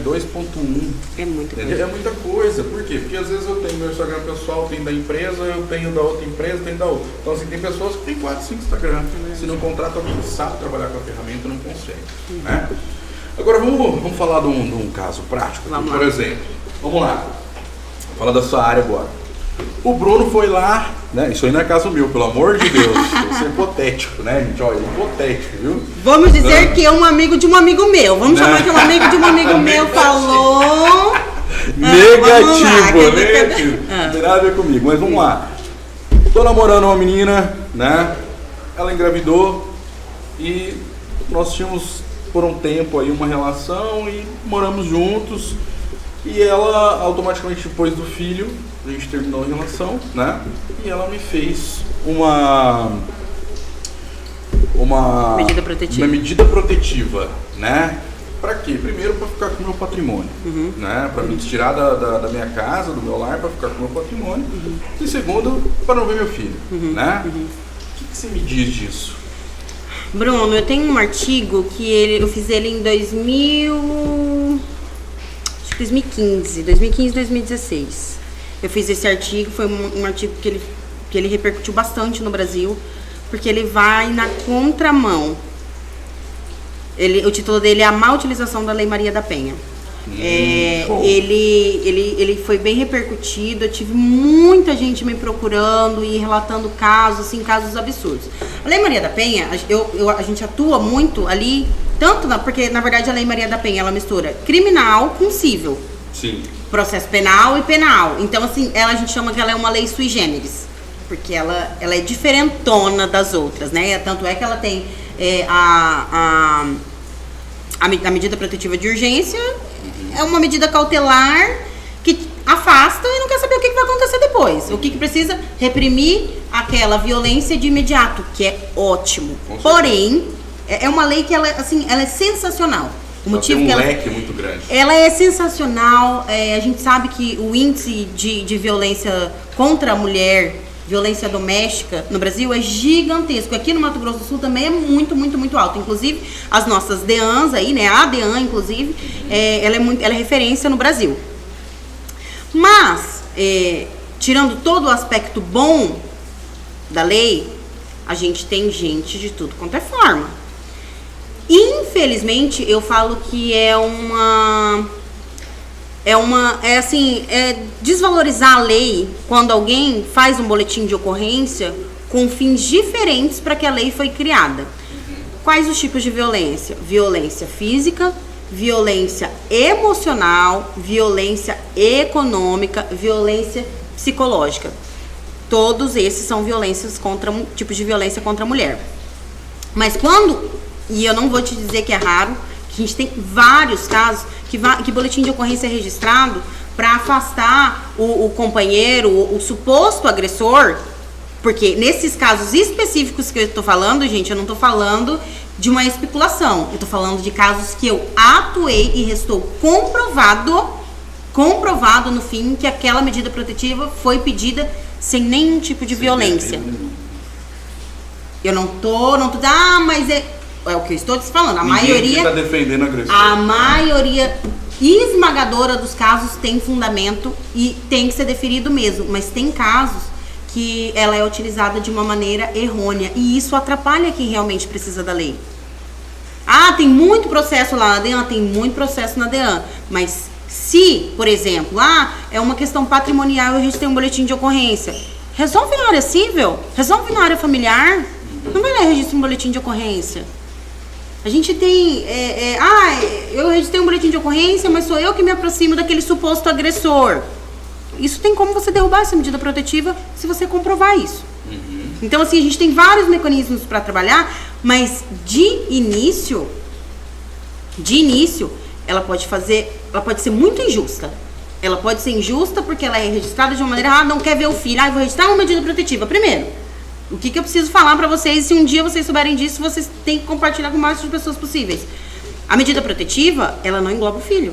S1: 2.1.
S2: É muita coisa.
S1: É muita coisa. Por quê? Porque às vezes eu tenho meu Instagram pessoal, tenho da empresa, eu tenho da outra empresa, tenho da outra. Então assim, tem pessoas que têm 4, 5 Instagram. Se não contrata alguém que sabe trabalhar com a ferramenta, não consegue. Né? Agora vamos falar de um caso prático. Por exemplo, vamos lá. Vou falar da sua área agora. O Bruno foi lá, né? Isso aí não é caso meu, pelo amor de Deus. Isso é hipotético, né, gente? Olha, hipotético, viu?
S2: Vamos dizer que é um amigo de um amigo meu. Vamos chamar que um amigo de um amigo meu falou.
S1: Negativo. Não tem nada a ver comigo, mas vamos lá. Tô namorando uma menina, né? Ela engravidou e nós tínhamos por um tempo aí uma relação e moramos juntos. E ela, automaticamente depois do filho, a gente terminou a relação, né? E ela me fez uma medida protetiva, né? Pra quê? Primeiro, para ficar com o meu patrimônio, né? Para me tirar da minha casa, do meu lar, para ficar com o meu patrimônio. E segundo, para não ver meu filho, né? O que você me diz disso?
S2: Bruno, eu tenho um artigo que eu fiz ele em 2015, 2016. Eu fiz esse artigo, foi um artigo que ele repercutiu bastante no Brasil, porque ele vai na contramão. O título dele é A Má Utilização da Lei Maria da Penha. Ele foi bem repercutido, eu tive muita gente me procurando e relatando casos, assim, casos absurdos. A Lei Maria da Penha, a gente atua muito ali, porque na verdade a Lei Maria da Penha, ela mistura criminal com civil.
S1: Sim.
S2: Processo penal e penal. Então, assim, a gente chama que ela é uma lei sui generis, porque ela é diferentona das outras, né? Tanto é que ela tem a medida protetiva de urgência, é uma medida cautelar que afasta e não quer saber o que vai acontecer depois. O que precisa? Reprimir aquela violência de imediato, que é ótimo. Porém, é uma lei que ela é sensacional. O motivo
S1: tem
S2: que
S1: leque muito grande.
S2: Ela é sensacional. A gente sabe que o índice de violência contra a mulher, violência doméstica no Brasil é gigantesco. Aqui no Mato Grosso do Sul também é muito, muito, muito alto. Inclusive, as nossas DEANs aí, né? A DEAN, inclusive, ela é referência no Brasil. Mas, tirando todo o aspecto bom da lei, a gente tem gente de tudo quanto é forma. Infelizmente, eu falo que é desvalorizar a lei quando alguém faz um boletim de ocorrência com fins diferentes para que a lei foi criada. Quais os tipos de violência? Violência física, violência emocional, violência econômica, violência psicológica. Todos esses são tipos de violência contra a mulher. Mas e eu não vou te dizer que é raro, que a gente tem vários casos que boletim de ocorrência é registrado para afastar o companheiro, o suposto agressor, porque nesses casos específicos que eu estou falando, gente, eu não estou falando de uma especulação, eu estou falando de casos que eu atuei e restou comprovado no fim que aquela medida protetiva foi pedida sem nenhum tipo de violência. Eu não tô, mas é o que eu estou te falando. A maioria
S1: está defendendo a agressão.
S2: A maioria esmagadora dos casos tem fundamento e tem que ser deferido mesmo. Mas tem casos que ela é utilizada de uma maneira errônea e isso atrapalha quem realmente precisa da lei. Tem muito processo lá na DEAN, tem muito processo na DEAN. Mas se, por exemplo, é uma questão patrimonial e a gente tem um boletim de ocorrência, resolve na área civil, resolve na área familiar, não vai lá e registra um boletim de ocorrência. A gente tem, eu registrei um boletim de ocorrência, mas sou eu que me aproximo daquele suposto agressor. Isso tem como você derrubar essa medida protetiva se você comprovar isso. Então, assim, a gente tem vários mecanismos para trabalhar, mas de início, ela pode ser muito injusta. Ela pode ser injusta porque ela é registrada de uma maneira, não quer ver o filho, vou registrar uma medida protetiva. Primeiro, o que eu preciso falar para vocês, se um dia vocês souberem disso, vocês têm que compartilhar com o máximo de pessoas possíveis. A medida protetiva, ela não engloba o filho.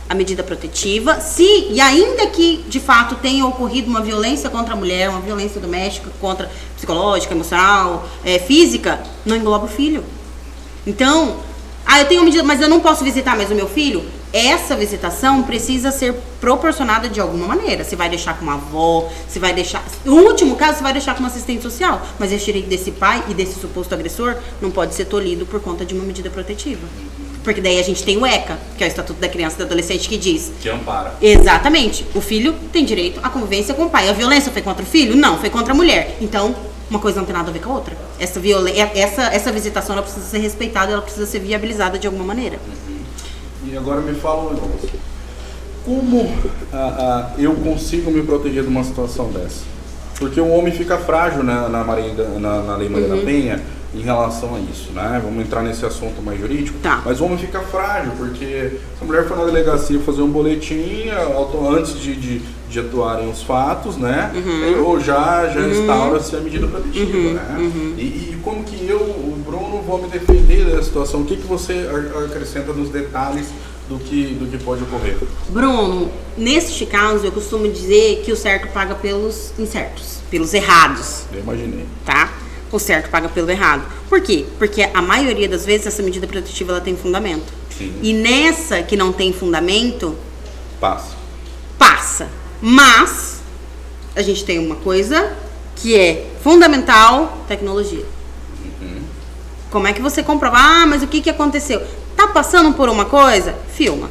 S2: A medida protetiva, e ainda que de fato tenha ocorrido uma violência contra a mulher, uma violência doméstica, contra psicológica, emocional, física, não engloba o filho. Então, eu tenho uma medida, mas eu não posso visitar mais o meu filho? Essa visitação precisa ser proporcionada de alguma maneira. Você vai deixar com uma avó, você vai deixar... No último caso, você vai deixar com uma assistente social. Mas esse direito desse pai e desse suposto agressor não pode ser tolhido por conta de uma medida protetiva. Porque daí a gente tem o ECA, que é o Estatuto da Criança e do Adolescente, que diz...
S1: Que ampara.
S2: Exatamente. O filho tem direito à convivência com o pai. A violência foi contra o filho? Não, foi contra a mulher. Então, uma coisa não tem nada a ver com a outra. Essa visitação, ela precisa ser respeitada, ela precisa ser viabilizada de alguma maneira.
S1: E agora me fala um negócio. Como eu consigo me proteger de uma situação dessa? Porque o homem fica frágil, né, na Lei Maria da Penha em relação a isso, né? Vamos entrar nesse assunto mais jurídico.
S2: Tá.
S1: Mas o homem fica frágil, porque se a mulher for na delegacia fazer um boletim antes de atuarem os fatos, né? Ou já instaura-se a medida protetiva, né? E como que eu, o Bruno, vou me defender dessa situação? O que você acrescenta nos detalhes do que pode ocorrer?
S2: Bruno, neste caso, eu costumo dizer que o certo paga pelos incertos, pelos errados.
S1: Eu imaginei.
S2: Tá? O certo paga pelo errado. Por quê? Porque a maioria das vezes essa medida protetiva ela tem fundamento.
S1: Sim.
S2: E nessa que não tem fundamento, passa. Mas a gente tem uma coisa que é fundamental: tecnologia. Como é que você comprova? Mas o que aconteceu? Tá passando por uma coisa? Filma.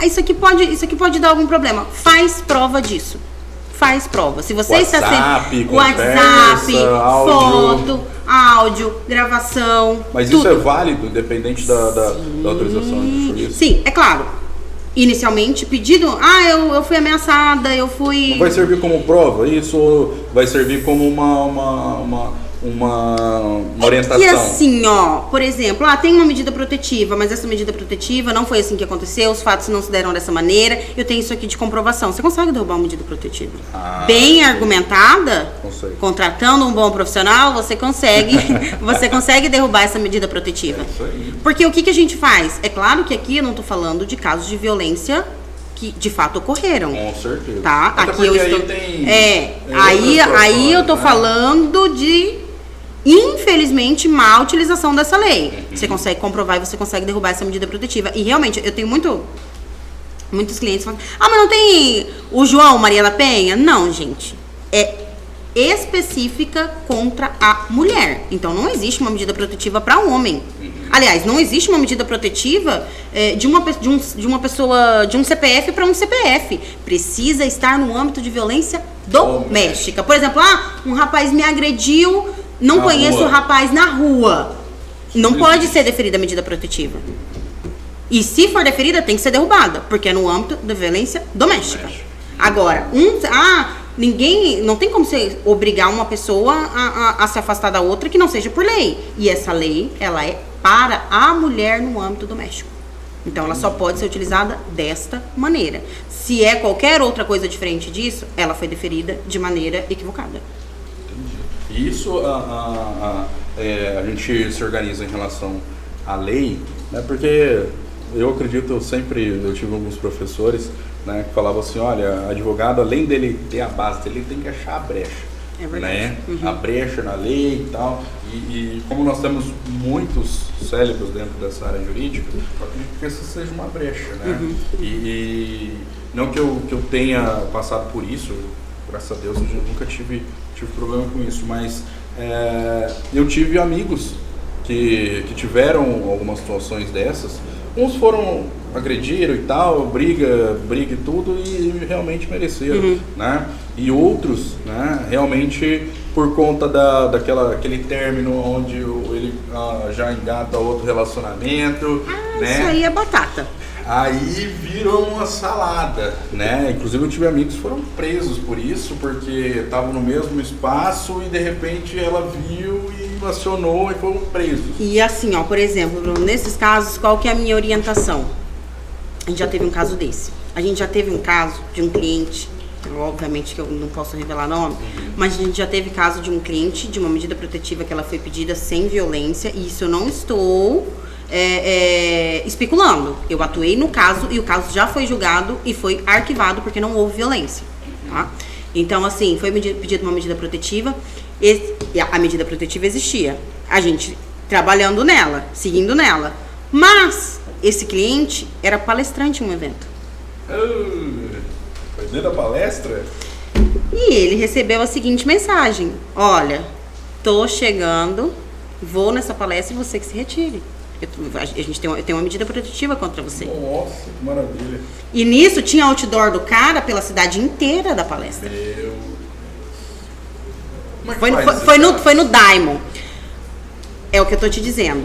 S2: Isso aqui pode dar algum problema. Faz prova disso. Faz prova. Se você está sendo WhatsApp, foto, áudio, gravação.
S1: Mas
S2: tudo.
S1: Isso é válido, independente da autorização de justiça?
S2: Sim, é claro. Inicialmente, pedido, eu fui ameaçada, eu fui...
S1: Não vai servir como prova? Isso vai servir como uma orientação?
S2: E assim, por exemplo, tem uma medida protetiva, mas essa medida protetiva não foi assim que aconteceu, os fatos não se deram dessa maneira, eu tenho isso aqui de comprovação. Você consegue derrubar uma medida protetiva? Bem argumentada, contratando um bom profissional, você consegue derrubar essa medida protetiva.
S1: Isso aí.
S2: Porque o que a gente faz? É claro que aqui eu não estou falando de casos de violência que de fato ocorreram.
S1: Com certeza.
S2: Tá?
S1: Até
S2: aqui eu estou.
S1: Aí
S2: aí eu tô falando de, infelizmente, má utilização dessa lei. Você consegue comprovar e você consegue derrubar essa medida protetiva. E realmente, eu tenho muitos clientes falando, mas não tem o João Maria da Penha? Não, gente. É específica contra a mulher. Então não existe uma medida protetiva para o homem. Aliás, não existe uma medida protetiva de uma pessoa, de um CPF para um CPF. Precisa estar no âmbito de violência doméstica. Por exemplo, um rapaz me agrediu, não conheço o rapaz na rua. Não pode ser deferida a medida protetiva. E se for deferida, tem que ser derrubada, porque é no âmbito da violência doméstica. Agora, não tem como você obrigar uma pessoa a se afastar da outra que não seja por lei. E essa lei, ela é para a mulher no âmbito doméstico. Então, ela só pode ser utilizada desta maneira. Se é qualquer outra coisa diferente disso, ela foi deferida de maneira equivocada.
S1: Entendi. Isso a gente se organiza em relação à lei, né? Porque eu acredito, eu tive alguns professores, né, que falavam assim, olha, advogado, além dele ter a base dele, tem que achar a brecha.
S2: É verdade.
S1: Né? A brecha na lei e tal. E como nós temos muitos cérebros dentro dessa área jurídica, eu acredito que essa seja uma brecha, né? E não que eu tenha passado por isso, graças a Deus eu nunca tive problema com isso, mas eu tive amigos que tiveram algumas situações dessas. Uns foram, agrediram e tal, briga e tudo, e realmente mereceram, né? E outros, né, realmente por conta daquele término onde ele já engata outro relacionamento, né?
S2: Isso aí é batata.
S1: Aí virou uma salada, né? Inclusive eu tive amigos que foram presos por isso, porque estavam no mesmo espaço e de repente ela viu e acionou e foram presos.
S2: E assim, ó, por exemplo, Bruno, nesses casos, qual que é a minha orientação? A gente já teve um caso desse. A gente já teve um caso de um cliente, obviamente que eu não posso revelar nome, mas a gente já teve caso de um cliente, de uma medida protetiva que ela foi pedida sem violência, e isso eu não estou especulando. Eu atuei no caso e o caso já foi julgado e foi arquivado porque não houve violência, tá? Então, assim, foi pedida uma medida protetiva, e a medida protetiva existia, a gente trabalhando nela, seguindo nela, mas esse cliente era palestrante em um evento.
S1: Foi dentro da palestra?
S2: E ele recebeu a seguinte mensagem: olha, tô chegando, vou nessa palestra e você que se retire. A gente tem uma medida protetiva contra você.
S1: Nossa, que maravilha.
S2: E nisso tinha outdoor do cara pela cidade inteira da palestra.
S1: Meu Deus.
S2: Foi no Diamond. É o que eu tô te dizendo.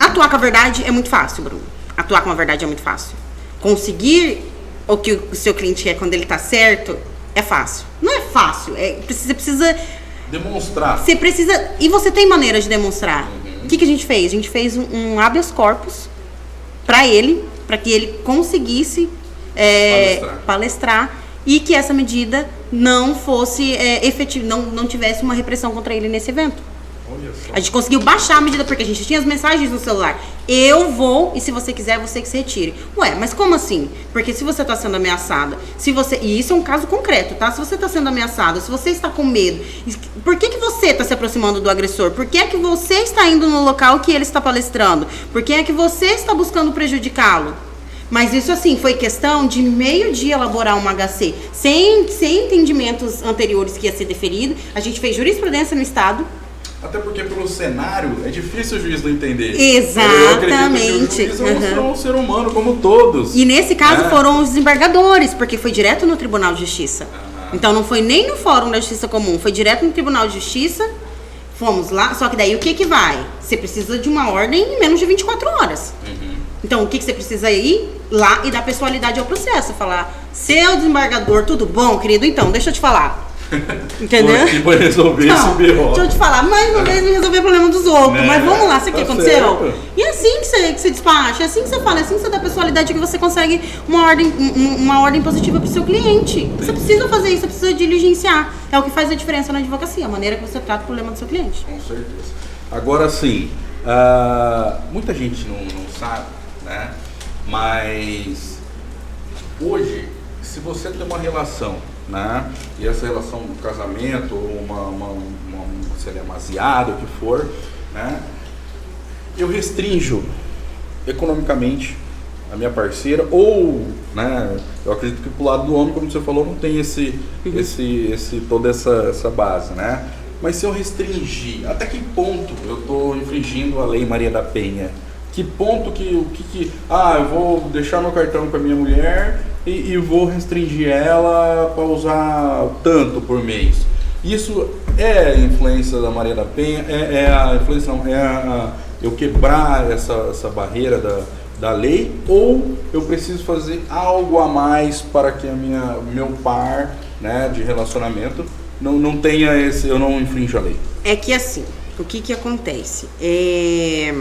S2: Atuar com a verdade é muito fácil, Bruno. Atuar com a verdade é muito fácil. Conseguir o que o seu cliente quer quando ele tá certo é fácil. Não é fácil. Você precisa
S1: demonstrar.
S2: Você precisa. E você tem maneira de demonstrar. O que a gente fez? A gente fez um habeas corpus para que ele conseguisse palestrar e que essa medida não fosse efetiva, não tivesse uma repressão contra ele nesse evento. A gente conseguiu baixar a medida porque a gente tinha as mensagens no celular. Eu vou, e se você quiser, você que se retire. Ué, mas como assim? Porque se você está sendo ameaçada, e isso é um caso concreto, tá? Se você está sendo ameaçada, se você está com medo, por que você está se aproximando do agressor? Por que é que você está indo no local que ele está palestrando? Por que é que você está buscando prejudicá-lo? Mas isso, assim, foi questão de meio-dia elaborar uma HC, sem entendimentos anteriores que ia ser deferido. A gente fez jurisprudência no Estado.
S1: Até porque pelo cenário é difícil o juiz não entender.
S2: Exatamente.
S1: Eu acredito que o juiz é um ser humano como todos.
S2: E nesse caso foram os desembargadores, porque foi direto no Tribunal de Justiça. Então não foi nem no Fórum da Justiça Comum, foi direto no Tribunal de Justiça. Fomos lá, só que daí o que vai? Você precisa de uma ordem em menos de 24 horas. Então o que você precisa ir lá e dar pessoalidade ao processo? Falar, seu desembargador, tudo bom, querido? Então, deixa eu te falar. Entendeu?
S1: Que vai resolver esse B.O.
S2: Deixa eu te falar, mais uma vez não resolver o problema dos outros.
S1: Né?
S2: Mas vamos lá, sabe o que aconteceu?
S1: Certo.
S2: E é assim que você despacha, é assim que você fala, é assim que você dá personalidade, que você consegue uma ordem positiva pro seu cliente. Você precisa fazer isso, você precisa diligenciar. É o que faz a diferença na advocacia, a maneira que você trata o problema do seu cliente.
S1: Com certeza. Agora sim, muita gente não sabe, né? Mas hoje, se você tem uma relação, né? E essa relação do casamento, se ele é amaziado, o que for, né? Eu restrinjo economicamente a minha parceira, ou, né? Eu acredito que pro lado do homem, como você falou, não tem toda essa base, né? Mas se eu restringir, até que ponto eu estou infringindo a Lei Maria da Penha? Que ponto eu vou deixar meu cartão com a minha mulher e vou restringir ela para usar tanto por mês. Isso é a influência da Maria da Penha, eu quebrar essa barreira da lei, ou eu preciso fazer algo a mais para que meu par, né, de relacionamento não tenha eu não infrinjo a lei?
S2: É que assim, o que acontece? É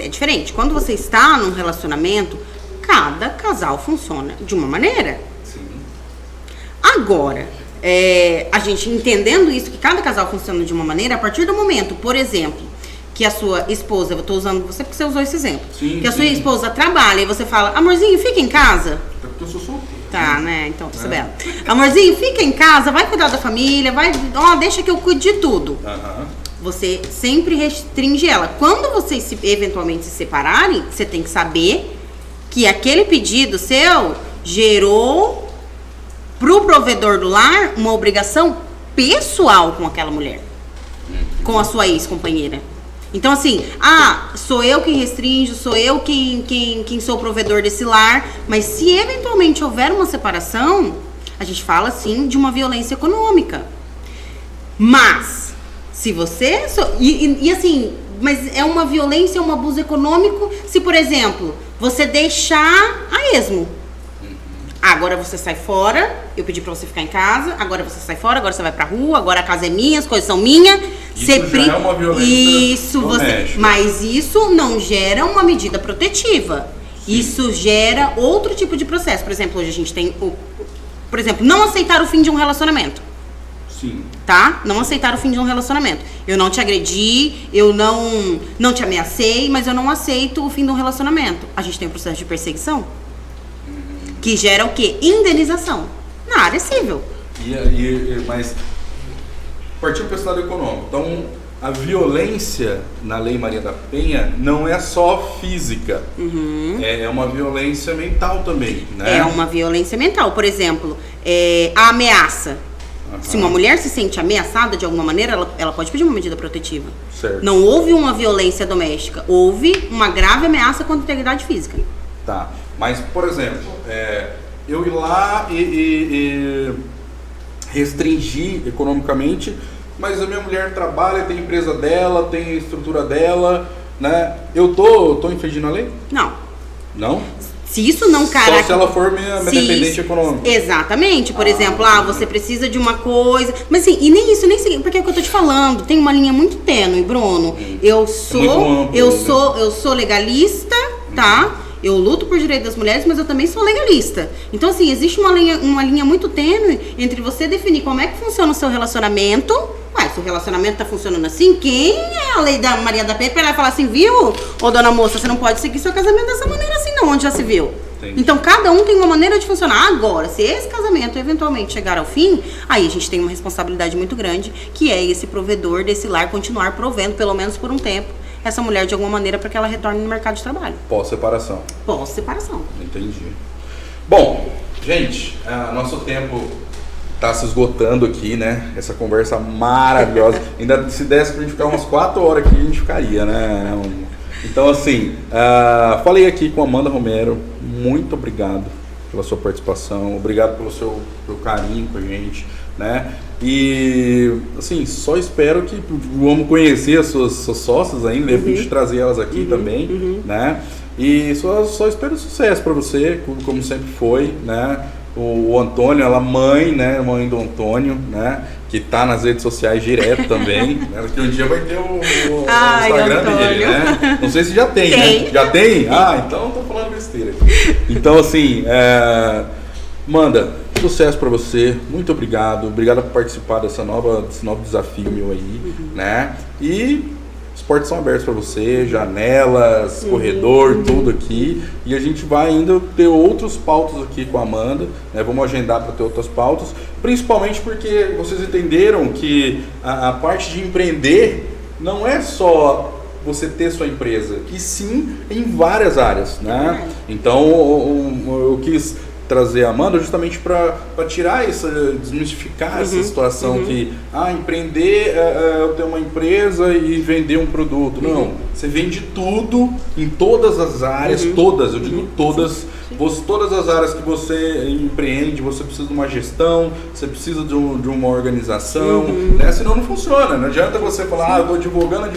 S2: diferente. Quando você está num relacionamento, cada casal funciona de uma maneira.
S1: Sim.
S2: Agora, a gente entendendo isso, que cada casal funciona de uma maneira, a partir do momento, por exemplo, que a sua esposa, eu estou usando você porque você usou esse exemplo, que a sua esposa trabalha e você fala, amorzinho, fica em casa.
S1: Até porque eu sou solteiro.
S2: Tá, né? Então, tô sabendo. Amorzinho, fica em casa, vai cuidar da família, deixa que eu cuide de tudo. Você sempre restringe ela. Quando vocês eventualmente se separarem, você tem que saber que aquele pedido seu gerou pro provedor do lar uma obrigação pessoal com aquela mulher, com a sua ex-companheira. Então assim, sou eu quem restringe, sou eu quem sou o provedor desse lar, mas se eventualmente houver uma separação, a gente fala sim de uma violência econômica. Mas se você... E assim, Mas é uma violência, é um abuso econômico se, por exemplo, você deixar a esmo. Agora você sai fora, eu pedi pra você ficar em casa, agora você sai fora, agora você vai pra rua, agora a casa é minha, as coisas são minhas.
S1: Isso já é uma violência doméstica.
S2: Mas isso não gera uma medida protetiva. Sim. Isso gera outro tipo de processo. Por exemplo, hoje a gente tem, por exemplo, não aceitar o fim de um relacionamento.
S1: Sim.
S2: Tá? Não aceitar o fim de um relacionamento. Eu não te agredi, eu não te ameacei, mas eu não aceito o fim de um relacionamento. A gente tem um processo de perseguição. Que gera o quê? Indenização. Na área civil.
S1: Mas partindo para esse lado econômico. Então, a violência na Lei Maria da Penha não é só física. É uma violência mental também, né?
S2: É uma violência mental. Por exemplo, a ameaça. Se uma mulher se sente ameaçada de alguma maneira, ela pode pedir uma medida protetiva.
S1: Certo.
S2: Não houve uma violência doméstica. Houve uma grave ameaça contra a integridade física.
S1: Tá. Mas, por exemplo, eu ir lá e restringir economicamente, mas a minha mulher trabalha, tem a empresa dela, tem a estrutura dela, né? Eu tô infringindo a lei?
S2: Não.
S1: Não?
S2: Se isso não
S1: Só se ela for minha dependente econômica.
S2: Exatamente. Por exemplo, você precisa de uma coisa. Mas assim, e nem isso, porque é o que eu tô te falando. Tem uma linha muito tênue, Bruno. Eu sou legalista, tá? Eu luto por direito das mulheres, mas eu também sou legalista. Então, assim, existe uma linha muito tênue entre você definir como é que funciona o seu relacionamento. Se o relacionamento tá funcionando assim, quem é a lei da Maria da Penha pra falar assim, viu? Ô, dona moça, você não pode seguir seu casamento dessa maneira assim, não, onde já se viu.
S1: Entendi.
S2: Então, cada um tem uma maneira de funcionar. Agora, se esse casamento eventualmente chegar ao fim, aí a gente tem uma responsabilidade muito grande, que é esse provedor desse lar continuar provendo, pelo menos por um tempo, essa mulher de alguma maneira para que ela retorne no mercado de trabalho.
S1: Pós-separação.
S2: Pós-separação.
S1: Entendi. Bom, gente, nosso tempo tá se esgotando aqui, né? Essa conversa maravilhosa. Ainda se desse pra gente ficar umas 4 horas aqui, a gente ficaria, né? Então, assim, falei aqui com a Amanda Romero. Muito obrigado pela sua participação. Obrigado pelo carinho com a gente, né? E, assim, só espero que vamos conhecer as suas sócias ainda, de repente trazer elas aqui também, né? E só espero sucesso para você, como sempre foi, né? O Antônio, ela mãe, né? Mãe do Antônio, né? Que tá nas redes sociais direto também. Né? Que um dia vai ter o Instagram dele, né? Não sei se já tem, né? Já tem? Então eu tô falando besteira aqui. Então, assim, Amanda, sucesso para você, muito obrigado por participar desse novo desafio meu aí, né? E os portas são abertos para você, janelas, corredor, tudo aqui. E a gente vai ainda ter outros pautas aqui com a Amanda, né? Vamos agendar para ter outras pautas, principalmente porque vocês entenderam que a parte de empreender não é só você ter sua empresa, e sim em várias áreas, né? Então eu quis trazer a Amanda justamente para tirar desmistificar essa situação que empreender é eu ter uma empresa e vender um produto. Não, você vende tudo em todas as áreas, todas, eu digo todas. Todas as áreas que você empreende, você precisa de uma gestão, você precisa de uma organização, né? Senão não funciona. Não adianta você falar, eu estou advogando,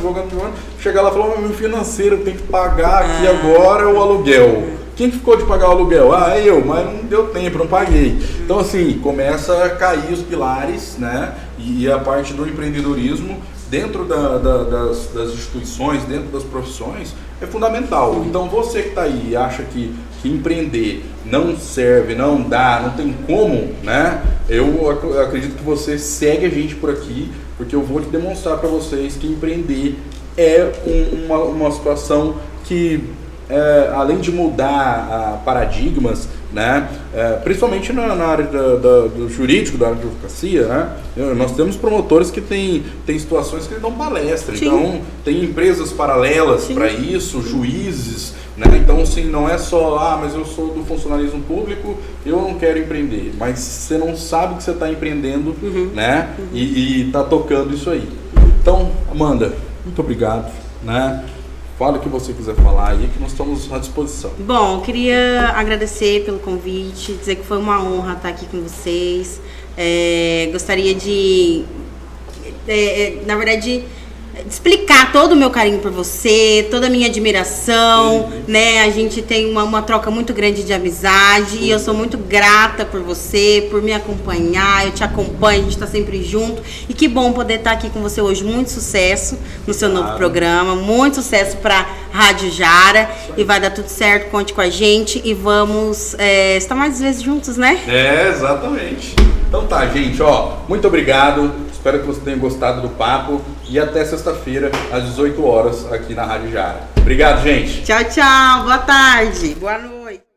S1: chegar lá e falar, meu financeiro tem que pagar aqui agora o aluguel. Quem ficou de pagar o aluguel? Eu, mas não deu tempo, não paguei. Então, assim, começa a cair os pilares, né? E a parte do empreendedorismo dentro das instituições, dentro das profissões, é fundamental. Então, você que está aí e acha que empreender não serve, não dá, não tem como, né? Eu acredito que você segue a gente por aqui, porque eu vou te demonstrar para vocês que empreender é uma situação que além de mudar paradigmas, né, principalmente na área do jurídico, da área de advocacia, né, nós temos promotores que têm situações que dão palestra, então tem empresas paralelas para isso, juízes, né, então assim, não é só, mas eu sou do funcionalismo público, eu não quero empreender, mas você não sabe que você está empreendendo, né, e está tocando isso aí. Então, Amanda, muito obrigado, né? Fala o que você quiser falar aí, que nós estamos à disposição.
S2: Bom, queria agradecer pelo convite, dizer que foi uma honra estar aqui com vocês. Gostaria de, na verdade, explicar todo o meu carinho por você, toda a minha admiração, né? A gente tem uma troca muito grande de amizade e eu sou muito grata por você, por me acompanhar, eu te acompanho, a gente tá sempre junto e que bom poder estar aqui com você hoje. Muito sucesso no seu novo programa, muito sucesso pra Rádio Jara e vai dar tudo certo, conte com a gente e vamos estar mais vezes juntos, né?
S1: Exatamente. Então tá, gente, muito obrigado. Espero que você tenha gostado do papo e até sexta-feira, às 18 horas, aqui na Rádio Jara. Obrigado, gente.
S2: Tchau, tchau. Boa tarde. Boa noite.